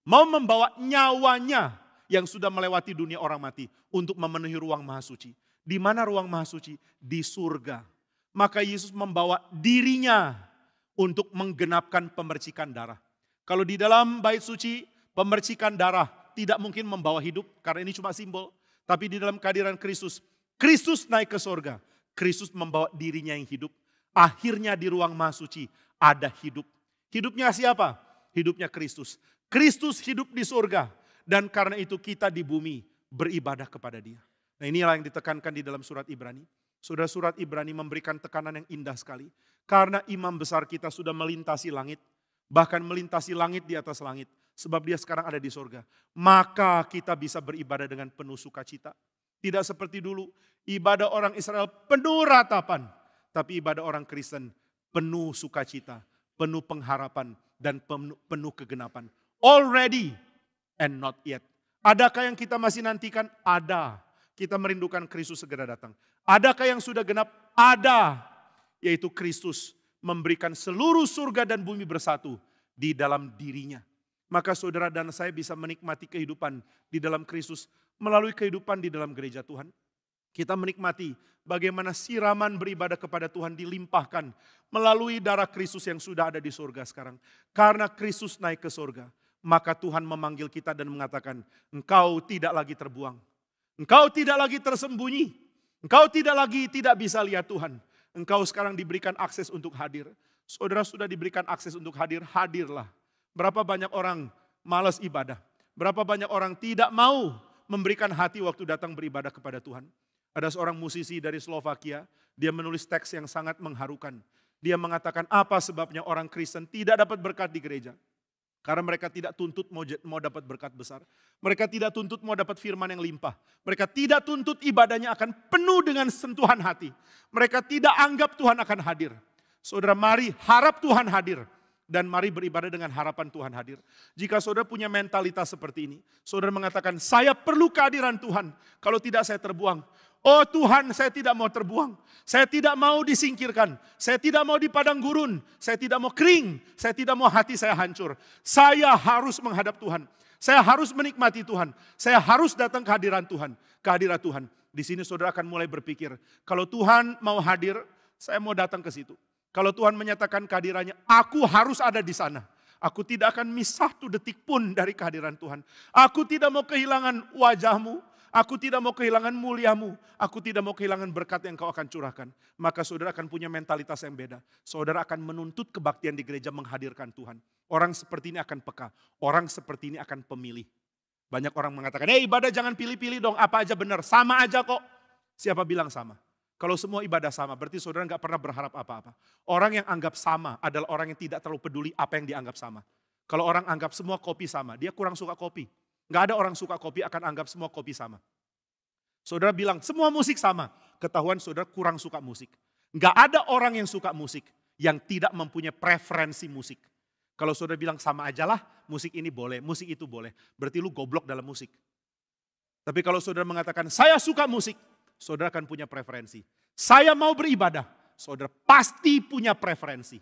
Mau membawa nyawanya yang sudah melewati dunia orang mati. Untuk memenuhi ruang maha suci. Di mana ruang maha suci? Di surga. Maka Yesus membawa dirinya untuk menggenapkan pemercikan darah. Kalau di dalam bait suci, pemercikan darah tidak mungkin membawa hidup karena ini cuma simbol. Tapi di dalam kehadiran Kristus, Kristus naik ke surga. Kristus membawa dirinya yang hidup. Akhirnya di ruang maha suci ada hidup. Hidupnya siapa? Hidupnya Kristus. Kristus hidup di surga. Dan karena itu kita di bumi beribadah kepada dia. Nah, inilah yang ditekankan di dalam surat Ibrani. Saudara, surat Ibrani memberikan tekanan yang indah sekali. Karena imam besar kita sudah melintasi langit, bahkan melintasi langit di atas langit. Sebab dia sekarang ada di surga. Maka kita bisa beribadah dengan penuh sukacita. Tidak seperti dulu, ibadah orang Israel penuh ratapan. Tapi ibadah orang Kristen penuh sukacita, penuh pengharapan, dan penuh kegenapan. Already and not yet. Adakah yang kita masih nantikan? Ada. Kita merindukan Kristus segera datang. Adakah yang sudah genap? Ada. Yaitu Kristus memberikan seluruh surga dan bumi bersatu di dalam dirinya. Maka saudara dan saya bisa menikmati kehidupan di dalam Kristus melalui kehidupan di dalam gereja Tuhan. Kita menikmati bagaimana siraman beribadah kepada Tuhan dilimpahkan melalui darah Kristus yang sudah ada di surga sekarang. Karena Kristus naik ke surga, maka Tuhan memanggil kita dan mengatakan, engkau tidak lagi terbuang. Engkau tidak lagi tersembunyi. Engkau tidak bisa lihat Tuhan. Engkau sekarang diberikan akses untuk hadir. Saudara sudah diberikan akses untuk hadir, hadirlah. Berapa banyak orang malas ibadah. Berapa banyak orang tidak mau memberikan hati waktu datang beribadah kepada Tuhan. Ada seorang musisi dari Slovakia, dia menulis teks yang sangat mengharukan. Dia mengatakan apa sebabnya orang Kristen tidak dapat berkat di gereja. Karena mereka tidak tuntut mau dapat berkat besar. Mereka tidak tuntut mau dapat firman yang limpah. Mereka tidak tuntut ibadahnya akan penuh dengan sentuhan hati. Mereka tidak anggap Tuhan akan hadir. Saudara, mari harap Tuhan hadir. Dan mari beribadah dengan harapan Tuhan hadir. Jika saudara punya mentalitas seperti ini, saudara mengatakan, saya perlu kehadiran Tuhan. Kalau tidak saya terbuang. Oh Tuhan, saya tidak mau terbuang. Saya tidak mau disingkirkan. Saya tidak mau di padang gurun. Saya tidak mau kering. Saya tidak mau hati saya hancur. Saya harus menghadap Tuhan. Saya harus menikmati Tuhan. Saya harus datang kehadiran Tuhan. Kehadiran Tuhan. Di sini saudara akan mulai berpikir, kalau Tuhan mau hadir, saya mau datang ke situ. Kalau Tuhan menyatakan kehadirannya, aku harus ada di sana. Aku tidak akan miss satu detik pun dari kehadiran Tuhan. Aku tidak mau kehilangan wajahmu. Aku tidak mau kehilangan muliamu. Aku tidak mau kehilangan berkat yang kau akan curahkan. Maka saudara akan punya mentalitas yang beda. Saudara akan menuntut kebaktian di gereja menghadirkan Tuhan. Orang seperti ini akan peka. Orang seperti ini akan pemilih. Banyak orang mengatakan, ibadah jangan pilih-pilih dong. Apa aja benar, sama aja kok. Siapa bilang sama? Kalau semua ibadah sama, berarti saudara nggak pernah berharap apa-apa. Orang yang anggap sama adalah orang yang tidak terlalu peduli apa yang dianggap sama. Kalau orang anggap semua kopi sama, dia kurang suka kopi. Nggak ada orang suka kopi akan anggap semua kopi sama. Saudara bilang semua musik sama, ketahuan saudara kurang suka musik. Nggak ada orang yang suka musik yang tidak mempunyai preferensi musik. Kalau saudara bilang sama aja lah, musik ini boleh, musik itu boleh. Berarti lu goblok dalam musik. Tapi kalau saudara mengatakan saya suka musik, saudara akan punya preferensi. Saya mau beribadah, saudara pasti punya preferensi.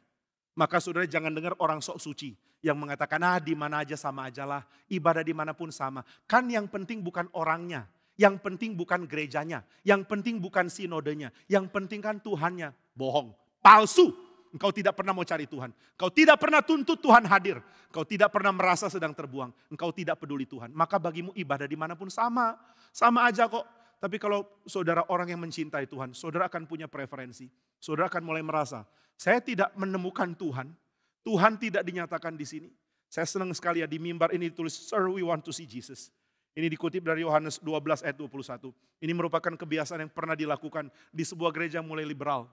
Maka saudara jangan dengar orang sok suci yang mengatakan di mana aja sama aja lah, ibadah dimanapun sama. Kan yang penting bukan orangnya, yang penting bukan gerejanya, yang penting bukan sinodenya, yang penting kan Tuhannya. Bohong, palsu. Engkau tidak pernah mau cari Tuhan. Engkau tidak pernah tuntut Tuhan hadir. Engkau tidak pernah merasa sedang terbuang. Engkau tidak peduli Tuhan. Maka bagimu ibadah dimanapun sama. Sama aja kok. Tapi kalau saudara orang yang mencintai Tuhan, saudara akan punya preferensi. Saudara akan mulai merasa, saya tidak menemukan Tuhan. Tuhan tidak dinyatakan di sini. Saya senang sekali ya di mimbar ini ditulis, Sir, we want to see Jesus. Ini dikutip dari Yohanes 12 ayat 21. Ini merupakan kebiasaan yang pernah dilakukan di sebuah gereja mulai liberal.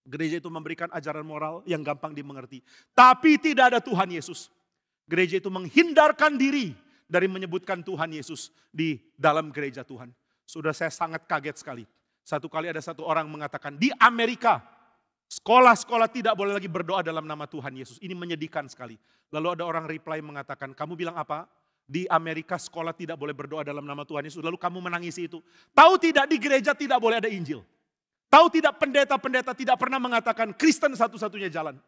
Gereja itu memberikan ajaran moral yang gampang dimengerti. Tapi tidak ada Tuhan Yesus. Gereja itu menghindarkan diri dari menyebutkan Tuhan Yesus di dalam gereja Tuhan. Sudah saya sangat kaget sekali. Satu kali ada satu orang mengatakan di Amerika, sekolah-sekolah tidak boleh lagi berdoa dalam nama Tuhan Yesus. Ini menyedihkan sekali. Lalu ada orang reply mengatakan, kamu bilang apa? Di Amerika sekolah tidak boleh berdoa dalam nama Tuhan Yesus. Lalu kamu menangisi itu. Tahu tidak di gereja tidak boleh ada Injil. Tahu tidak pendeta-pendeta tidak pernah mengatakan Kristen satu-satunya jalan.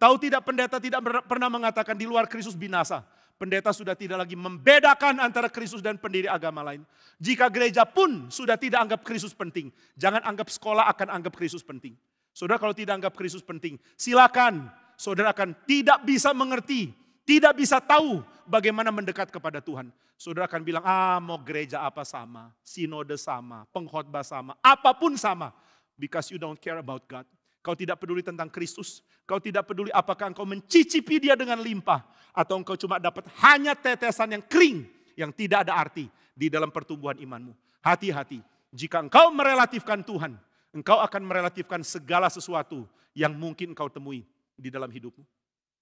Tahu tidak pendeta tidak pernah mengatakan di luar Kristus binasa. Pendeta sudah tidak lagi membedakan antara Kristus dan pendiri agama lain. Jika gereja pun sudah tidak anggap Kristus penting. Jangan anggap sekolah akan anggap Kristus penting. Saudara kalau tidak anggap Kristus penting, silakan. Saudara akan tidak bisa mengerti, tidak bisa tahu bagaimana mendekat kepada Tuhan. Saudara akan bilang, mau gereja apa sama, sinode sama, pengkhotbah sama, apapun sama. Because you don't care about God. Kau tidak peduli tentang Kristus. Kau tidak peduli apakah engkau mencicipi dia dengan limpah. Atau engkau cuma dapat hanya tetesan yang kering. Yang tidak ada arti di dalam pertumbuhan imanmu. Hati-hati. Jika engkau merelatifkan Tuhan, engkau akan merelatifkan segala sesuatu yang mungkin engkau temui di dalam hidupmu.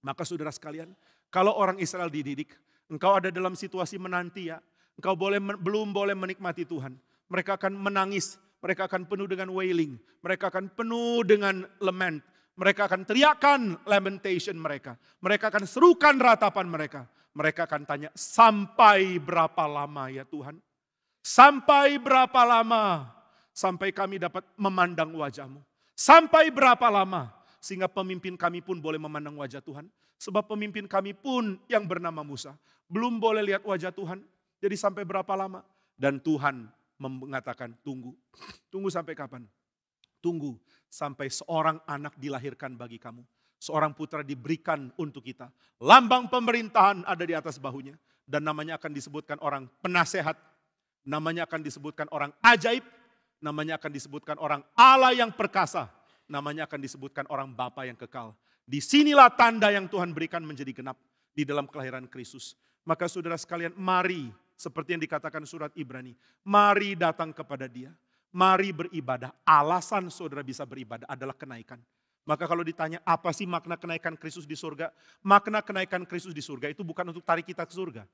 Maka saudara sekalian, kalau orang Israel dididik, engkau ada dalam situasi menanti ya, engkau belum boleh menikmati Tuhan. Mereka akan menangis, mereka akan penuh dengan wailing, mereka akan penuh dengan lament, mereka akan teriakan lamentation mereka. Mereka akan serukan ratapan mereka. Mereka akan tanya, sampai berapa lama ya Tuhan? Sampai berapa lama sampai kami dapat memandang wajah-Mu? Sampai berapa lama sehingga pemimpin kami pun boleh memandang wajah Tuhan? Sebab pemimpin kami pun yang bernama Musa belum boleh lihat wajah Tuhan. Jadi sampai berapa lama? Dan Tuhan mengatakan tunggu. Tunggu sampai kapan? Tunggu sampai seorang anak dilahirkan bagi kamu. Seorang putra diberikan untuk kita. Lambang pemerintahan ada di atas bahunya. Dan namanya akan disebutkan orang penasehat. Namanya akan disebutkan orang ajaib. Namanya akan disebutkan orang Allah yang perkasa. Namanya akan disebutkan orang Bapa yang kekal. Disinilah tanda yang Tuhan berikan menjadi genap di dalam kelahiran Kristus. Maka saudara sekalian, mari seperti yang dikatakan surat Ibrani. Mari datang kepada Dia. Mari beribadah. Alasan saudara bisa beribadah adalah kenaikan. Maka kalau ditanya apa sih makna kenaikan Kristus di surga? Makna kenaikan Kristus di surga itu bukan untuk tarik kita ke surga.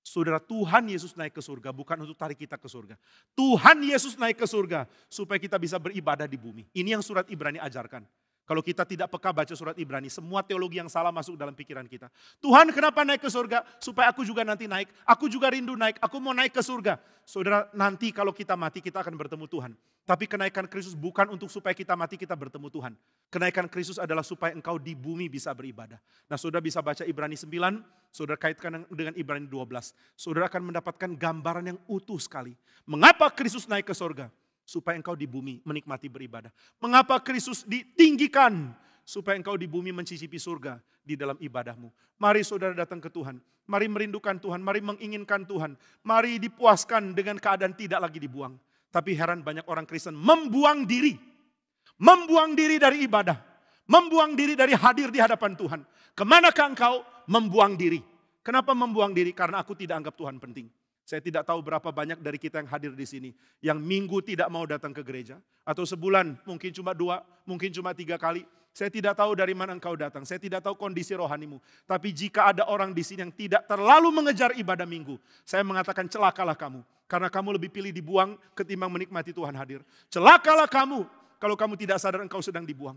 Saudara, Tuhan Yesus naik ke surga bukan untuk tarik kita ke surga. Tuhan Yesus naik ke surga supaya kita bisa beribadah di bumi. Ini yang surat Ibrani ajarkan. Kalau kita tidak peka baca surat Ibrani, semua teologi yang salah masuk dalam pikiran kita. Tuhan kenapa naik ke surga? Supaya aku juga nanti naik. Aku juga rindu naik. Aku mau naik ke surga. Saudara, nanti kalau kita mati kita akan bertemu Tuhan. Tapi kenaikan Kristus bukan untuk supaya kita mati kita bertemu Tuhan. Kenaikan Kristus adalah supaya engkau di bumi bisa beribadah. Nah saudara bisa baca Ibrani 9, saudara kaitkan dengan Ibrani 12. Saudara akan mendapatkan gambaran yang utuh sekali. Mengapa Kristus naik ke surga? Supaya engkau di bumi menikmati beribadah. Mengapa Kristus ditinggikan? Supaya engkau di bumi mencicipi surga di dalam ibadahmu. Mari saudara datang ke Tuhan. Mari merindukan Tuhan. Mari menginginkan Tuhan. Mari dipuaskan dengan keadaan tidak lagi dibuang. Tapi heran banyak orang Kristen membuang diri. Membuang diri dari ibadah. Membuang diri dari hadir di hadapan Tuhan. Kemanakah engkau? Membuang diri. Kenapa membuang diri? Karena aku tidak anggap Tuhan penting. Saya tidak tahu berapa banyak dari kita yang hadir di sini. Yang minggu tidak mau datang ke gereja. Atau sebulan mungkin cuma 2, mungkin cuma 3 kali. Saya tidak tahu dari mana engkau datang. Saya tidak tahu kondisi rohanimu. Tapi jika ada orang di sini yang tidak terlalu mengejar ibadah minggu. Saya mengatakan celakalah kamu. Karena kamu lebih pilih dibuang ketimbang menikmati Tuhan hadir. Celakalah kamu kalau kamu tidak sadar engkau sedang dibuang.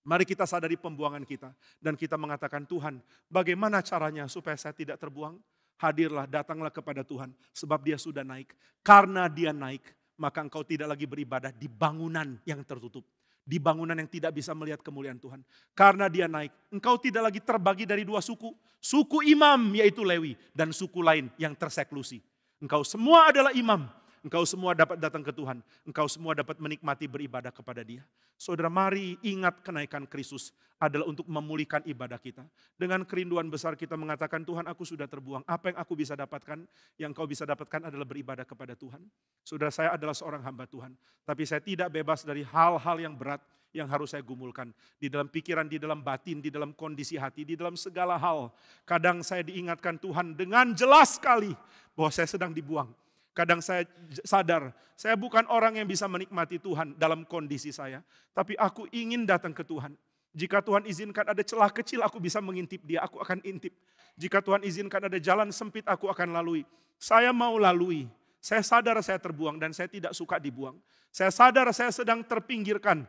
Mari kita sadari pembuangan kita. Dan kita mengatakan Tuhan bagaimana caranya supaya saya tidak terbuang? Hadirlah, datanglah kepada Tuhan. Sebab Dia sudah naik. Karena Dia naik, maka engkau tidak lagi beribadah di bangunan yang tertutup. Di bangunan yang tidak bisa melihat kemuliaan Tuhan. Karena Dia naik, engkau tidak lagi terbagi dari 2 suku. Suku imam yaitu Lewi dan suku lain yang terseklusi. Engkau semua adalah imam. Engkau semua dapat datang ke Tuhan. Engkau semua dapat menikmati beribadah kepada Dia. Saudara, mari ingat kenaikan Kristus adalah untuk memulihkan ibadah kita. Dengan kerinduan besar kita mengatakan, Tuhan aku sudah terbuang. Apa yang aku bisa dapatkan? Yang kau bisa dapatkan adalah beribadah kepada Tuhan. Saudara, saya adalah seorang hamba Tuhan. Tapi saya tidak bebas dari hal-hal yang berat yang harus saya gumulkan. Di dalam pikiran, di dalam batin, di dalam kondisi hati, di dalam segala hal. Kadang saya diingatkan Tuhan dengan jelas sekali bahwa saya sedang dibuang. Kadang saya sadar, saya bukan orang yang bisa menikmati Tuhan dalam kondisi saya. Tapi aku ingin datang ke Tuhan. Jika Tuhan izinkan ada celah kecil, aku bisa mengintip Dia, aku akan intip. Jika Tuhan izinkan ada jalan sempit, aku akan lalui. Saya mau lalui. Saya sadar saya terbuang dan saya tidak suka dibuang. Saya sadar saya sedang terpinggirkan.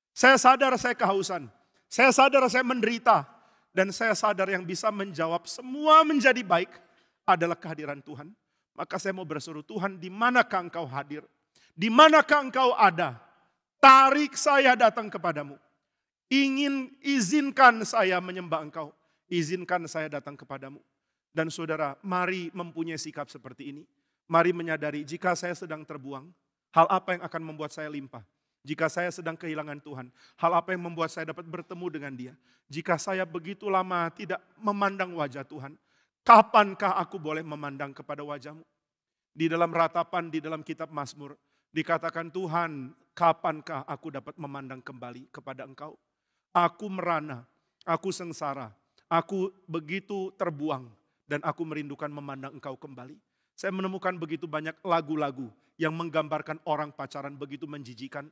Saya sadar saya kehausan. Saya sadar saya menderita. Dan saya sadar yang bisa menjawab semua menjadi baik adalah kehadiran Tuhan. Maka saya mau berseru, Tuhan di manakah engkau hadir? Di manakah engkau ada? Tarik saya datang kepadamu. Izinkan saya menyembah engkau. Izinkan saya datang kepadamu. Dan saudara, mari mempunyai sikap seperti ini. Mari menyadari jika saya sedang terbuang, hal apa yang akan membuat saya limpah? Jika saya sedang kehilangan Tuhan, hal apa yang membuat saya dapat bertemu dengan Dia? Jika saya begitu lama tidak memandang wajah Tuhan, kapankah aku boleh memandang kepada wajah-Mu? Di dalam ratapan, di dalam kitab Mazmur, dikatakan Tuhan, kapankah aku dapat memandang kembali kepada Engkau? Aku merana, aku sengsara, aku begitu terbuang, dan aku merindukan memandang Engkau kembali. Saya menemukan begitu banyak lagu-lagu yang menggambarkan orang pacaran begitu menjijikan.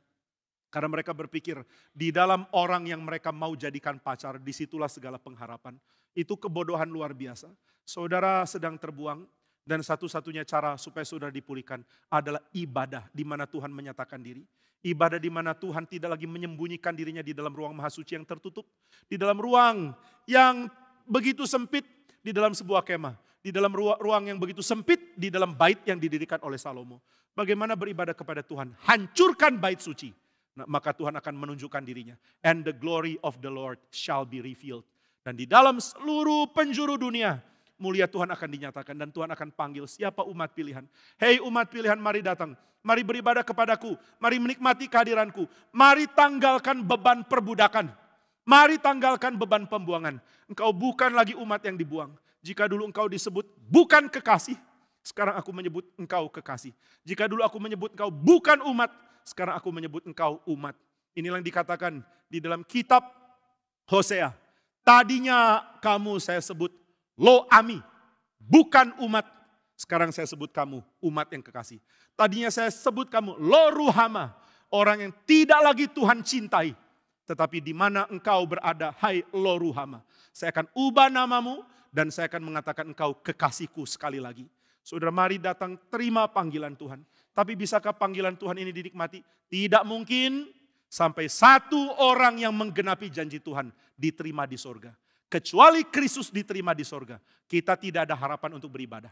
Karena mereka berpikir di dalam orang yang mereka mau jadikan pacar, disitulah segala pengharapan. Itu kebodohan luar biasa. Saudara sedang terbuang dan satu-satunya cara supaya saudara dipulihkan adalah ibadah di mana Tuhan menyatakan diri. Ibadah di mana Tuhan tidak lagi menyembunyikan dirinya di dalam ruang maha suci yang tertutup. Di dalam ruang yang begitu sempit di dalam sebuah kemah. Di dalam ruang yang begitu sempit di dalam bait yang didirikan oleh Salomo. Bagaimana beribadah kepada Tuhan? Hancurkan bait suci. Nah, maka Tuhan akan menunjukkan dirinya. And the glory of the Lord shall be revealed. Dan di dalam seluruh penjuru dunia, mulia Tuhan akan dinyatakan. Dan Tuhan akan panggil siapa umat pilihan. Hei umat pilihan, mari datang. Mari beribadah kepadaku. Mari menikmati kehadiranku. Mari tanggalkan beban perbudakan. Mari tanggalkan beban pembuangan. Engkau bukan lagi umat yang dibuang. Jika dulu engkau disebut bukan kekasih, sekarang aku menyebut engkau kekasih. Jika dulu aku menyebut engkau bukan umat, sekarang aku menyebut engkau umat. Inilah yang dikatakan di dalam kitab Hosea. Tadinya kamu saya sebut lo ami, bukan umat. Sekarang saya sebut kamu umat yang kekasih. Tadinya saya sebut kamu lo ruhama, orang yang tidak lagi Tuhan cintai. Tetapi di mana engkau berada, hai lo ruhama. Saya akan ubah namamu dan saya akan mengatakan engkau kekasihku sekali lagi. Saudara, mari datang terima panggilan Tuhan. Tapi bisakah panggilan Tuhan ini dinikmati? Tidak mungkin sampai satu orang yang menggenapi janji Tuhan diterima di sorga. Kecuali Kristus diterima di sorga, kita tidak ada harapan untuk beribadah.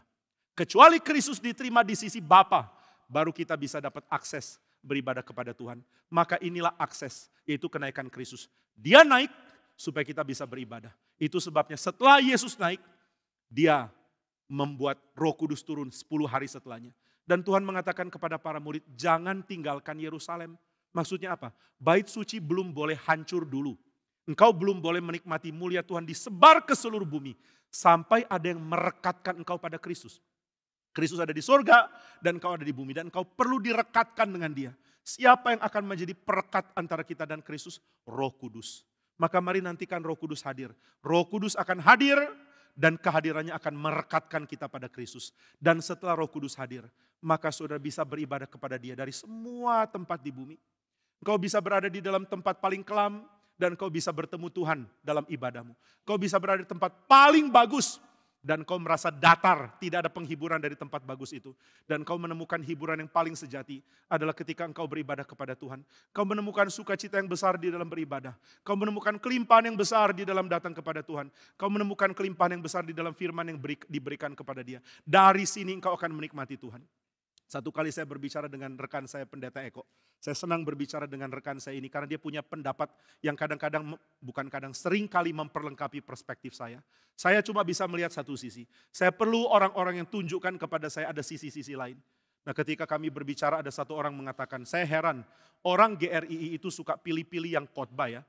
Kecuali Kristus diterima di sisi Bapa, baru kita bisa dapat akses beribadah kepada Tuhan. Maka inilah akses, yaitu kenaikan Kristus. Dia naik supaya kita bisa beribadah. Itu sebabnya setelah Yesus naik, dia membuat Roh Kudus turun 10 hari setelahnya. Dan Tuhan mengatakan kepada para murid, jangan tinggalkan Yerusalem. Maksudnya apa? Bait suci belum boleh hancur dulu. Engkau belum boleh menikmati mulia Tuhan disebar ke seluruh bumi. Sampai ada yang merekatkan engkau pada Kristus. Kristus ada di sorga dan engkau ada di bumi. Dan engkau perlu direkatkan dengan dia. Siapa yang akan menjadi perekat antara kita dan Kristus? Roh Kudus. Maka mari nantikan Roh Kudus hadir. Roh Kudus akan hadir dan kehadirannya akan merekatkan kita pada Kristus. Dan setelah Roh Kudus hadir, maka saudara bisa beribadah kepada dia dari semua tempat di bumi. Engkau bisa berada di dalam tempat paling kelam dan engkau bisa bertemu Tuhan dalam ibadahmu. Engkau bisa berada di tempat paling bagus dan kau merasa datar, tidak ada penghiburan dari tempat bagus itu. Dan kau menemukan hiburan yang paling sejati adalah ketika engkau beribadah kepada Tuhan. Kau menemukan sukacita yang besar di dalam beribadah. Kau menemukan kelimpahan yang besar di dalam datang kepada Tuhan. Kau menemukan kelimpahan yang besar di dalam firman yang diberikan kepada dia. Dari sini engkau akan menikmati Tuhan. Satu kali saya berbicara dengan rekan saya Pendeta Eko. Saya senang berbicara dengan rekan saya ini karena dia punya pendapat yang kadang-kadang, bukan kadang, sering kali memperlengkapi perspektif saya. Saya cuma bisa melihat satu sisi. Saya perlu orang-orang yang tunjukkan kepada saya ada sisi-sisi lain. Nah, ketika kami berbicara ada satu orang mengatakan, saya heran orang GRII itu suka pilih-pilih yang khotbah ya.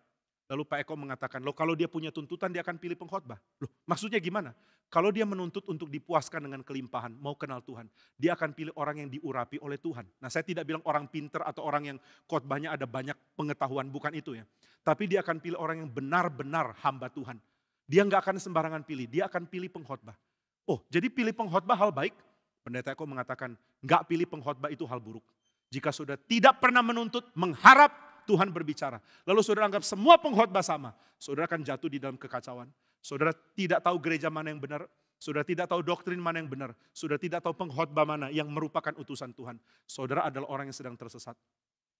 Lalu Pak Eko mengatakan, loh kalau dia punya tuntutan dia akan pilih pengkhotbah. Loh maksudnya gimana? Kalau dia menuntut untuk dipuaskan dengan kelimpahan, mau kenal Tuhan. Dia akan pilih orang yang diurapi oleh Tuhan. Nah saya tidak bilang orang pinter atau orang yang khotbahnya ada banyak pengetahuan, bukan itu ya. Tapi dia akan pilih orang yang benar-benar hamba Tuhan. Dia nggak akan sembarangan pilih, dia akan pilih pengkhotbah. Oh jadi pilih pengkhotbah hal baik? Pendeta Eko mengatakan, nggak pilih pengkhotbah itu hal buruk. Jika saudara tidak pernah menuntut, mengharap Tuhan berbicara. Lalu saudara anggap semua pengkhotbah sama. Saudara akan jatuh di dalam kekacauan. Saudara tidak tahu gereja mana yang benar. Saudara tidak tahu doktrin mana yang benar. Saudara tidak tahu pengkhotbah mana yang merupakan utusan Tuhan. Saudara adalah orang yang sedang tersesat.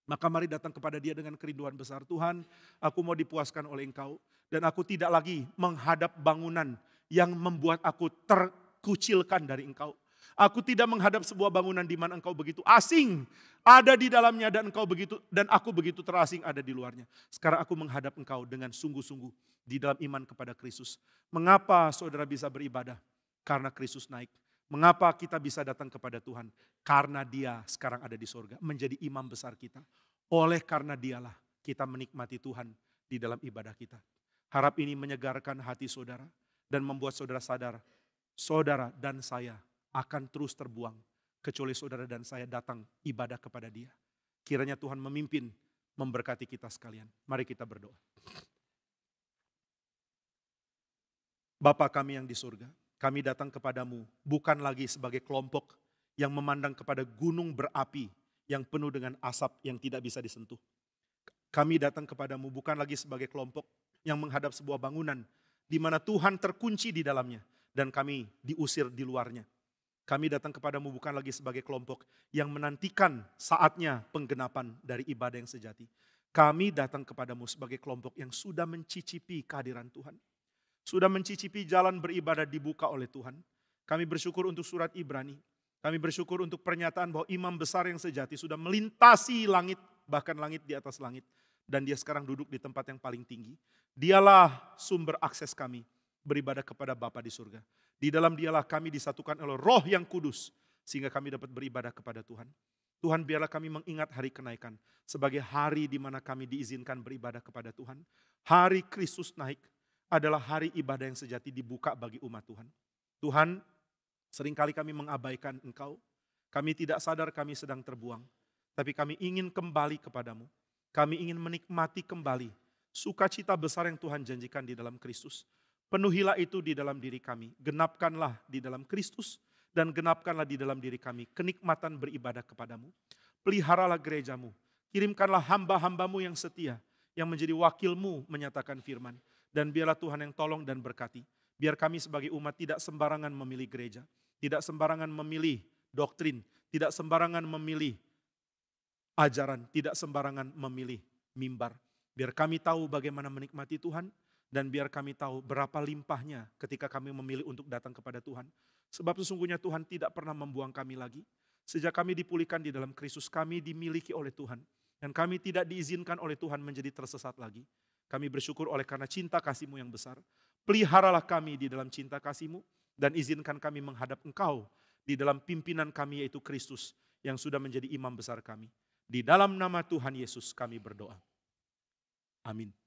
Maka mari datang kepada dia dengan kerinduan besar. Tuhan, aku mau dipuaskan oleh engkau. Dan aku tidak lagi menghadap bangunan yang membuat aku terkucilkan dari engkau. Aku tidak menghadap sebuah bangunan di mana engkau begitu asing ada di dalamnya dan aku begitu terasing ada di luarnya. Sekarang aku menghadap engkau dengan sungguh-sungguh di dalam iman kepada Kristus. Mengapa saudara bisa beribadah? Karena Kristus naik. Mengapa kita bisa datang kepada Tuhan? Karena dia sekarang ada di sorga, menjadi imam besar kita. Oleh karena dialah kita menikmati Tuhan di dalam ibadah kita. Harap ini menyegarkan hati saudara dan membuat saudara sadar, saudara dan saya akan terus terbuang kecuali saudara dan saya datang ibadah kepada dia. Kiranya Tuhan memimpin, memberkati kita sekalian. Mari kita berdoa. Bapa kami yang di surga, Kami datang kepadamu bukan lagi sebagai kelompok yang memandang kepada gunung berapi yang penuh dengan asap yang tidak bisa disentuh. Kami datang kepadamu bukan lagi sebagai kelompok yang menghadap sebuah bangunan di mana Tuhan terkunci di dalamnya dan kami diusir di luarnya. Kami datang kepadamu bukan lagi sebagai kelompok yang menantikan saatnya penggenapan dari ibadah yang sejati. Kami datang kepadamu sebagai kelompok yang sudah mencicipi kehadiran Tuhan. Sudah mencicipi jalan beribadah dibuka oleh Tuhan. Kami bersyukur untuk surat Ibrani. Kami bersyukur untuk pernyataan bahwa imam besar yang sejati sudah melintasi langit, bahkan langit di atas langit. Dan dia sekarang duduk di tempat yang paling tinggi. Dialah sumber akses kami beribadah kepada Bapa di surga. Di dalam dialah kami disatukan oleh Roh yang kudus, sehingga kami dapat beribadah kepada Tuhan. Tuhan, biarlah kami mengingat hari kenaikan sebagai hari di mana kami diizinkan beribadah kepada Tuhan. Hari Kristus naik adalah hari ibadah yang sejati dibuka bagi umat Tuhan. Tuhan, seringkali kami mengabaikan Engkau. Kami tidak sadar kami sedang terbuang. Tapi kami ingin kembali kepadamu. Kami ingin menikmati kembali sukacita besar yang Tuhan janjikan di dalam Kristus. Penuhilah itu di dalam diri kami. Genapkanlah di dalam Kristus dan genapkanlah di dalam diri kami kenikmatan beribadah kepadamu. Peliharalah gerejamu. Kirimkanlah hamba-hambamu yang setia, yang menjadi wakilmu menyatakan firman. Dan biarlah Tuhan yang tolong dan berkati. Biar kami sebagai umat tidak sembarangan memilih gereja. Tidak sembarangan memilih doktrin. Tidak sembarangan memilih ajaran. Tidak sembarangan memilih mimbar. Biar kami tahu bagaimana menikmati Tuhan. Dan biar kami tahu berapa limpahnya ketika kami memilih untuk datang kepada Tuhan. Sebab sesungguhnya Tuhan tidak pernah membuang kami lagi. Sejak kami dipulihkan di dalam Kristus, kami dimiliki oleh Tuhan. Dan kami tidak diizinkan oleh Tuhan menjadi tersesat lagi. Kami bersyukur oleh karena cinta kasih-Mu yang besar. Peliharalah kami di dalam cinta kasih-Mu. Dan izinkan kami menghadap Engkau di dalam pimpinan kami yaitu Kristus yang sudah menjadi imam besar kami. Di dalam nama Tuhan Yesus kami berdoa. Amin.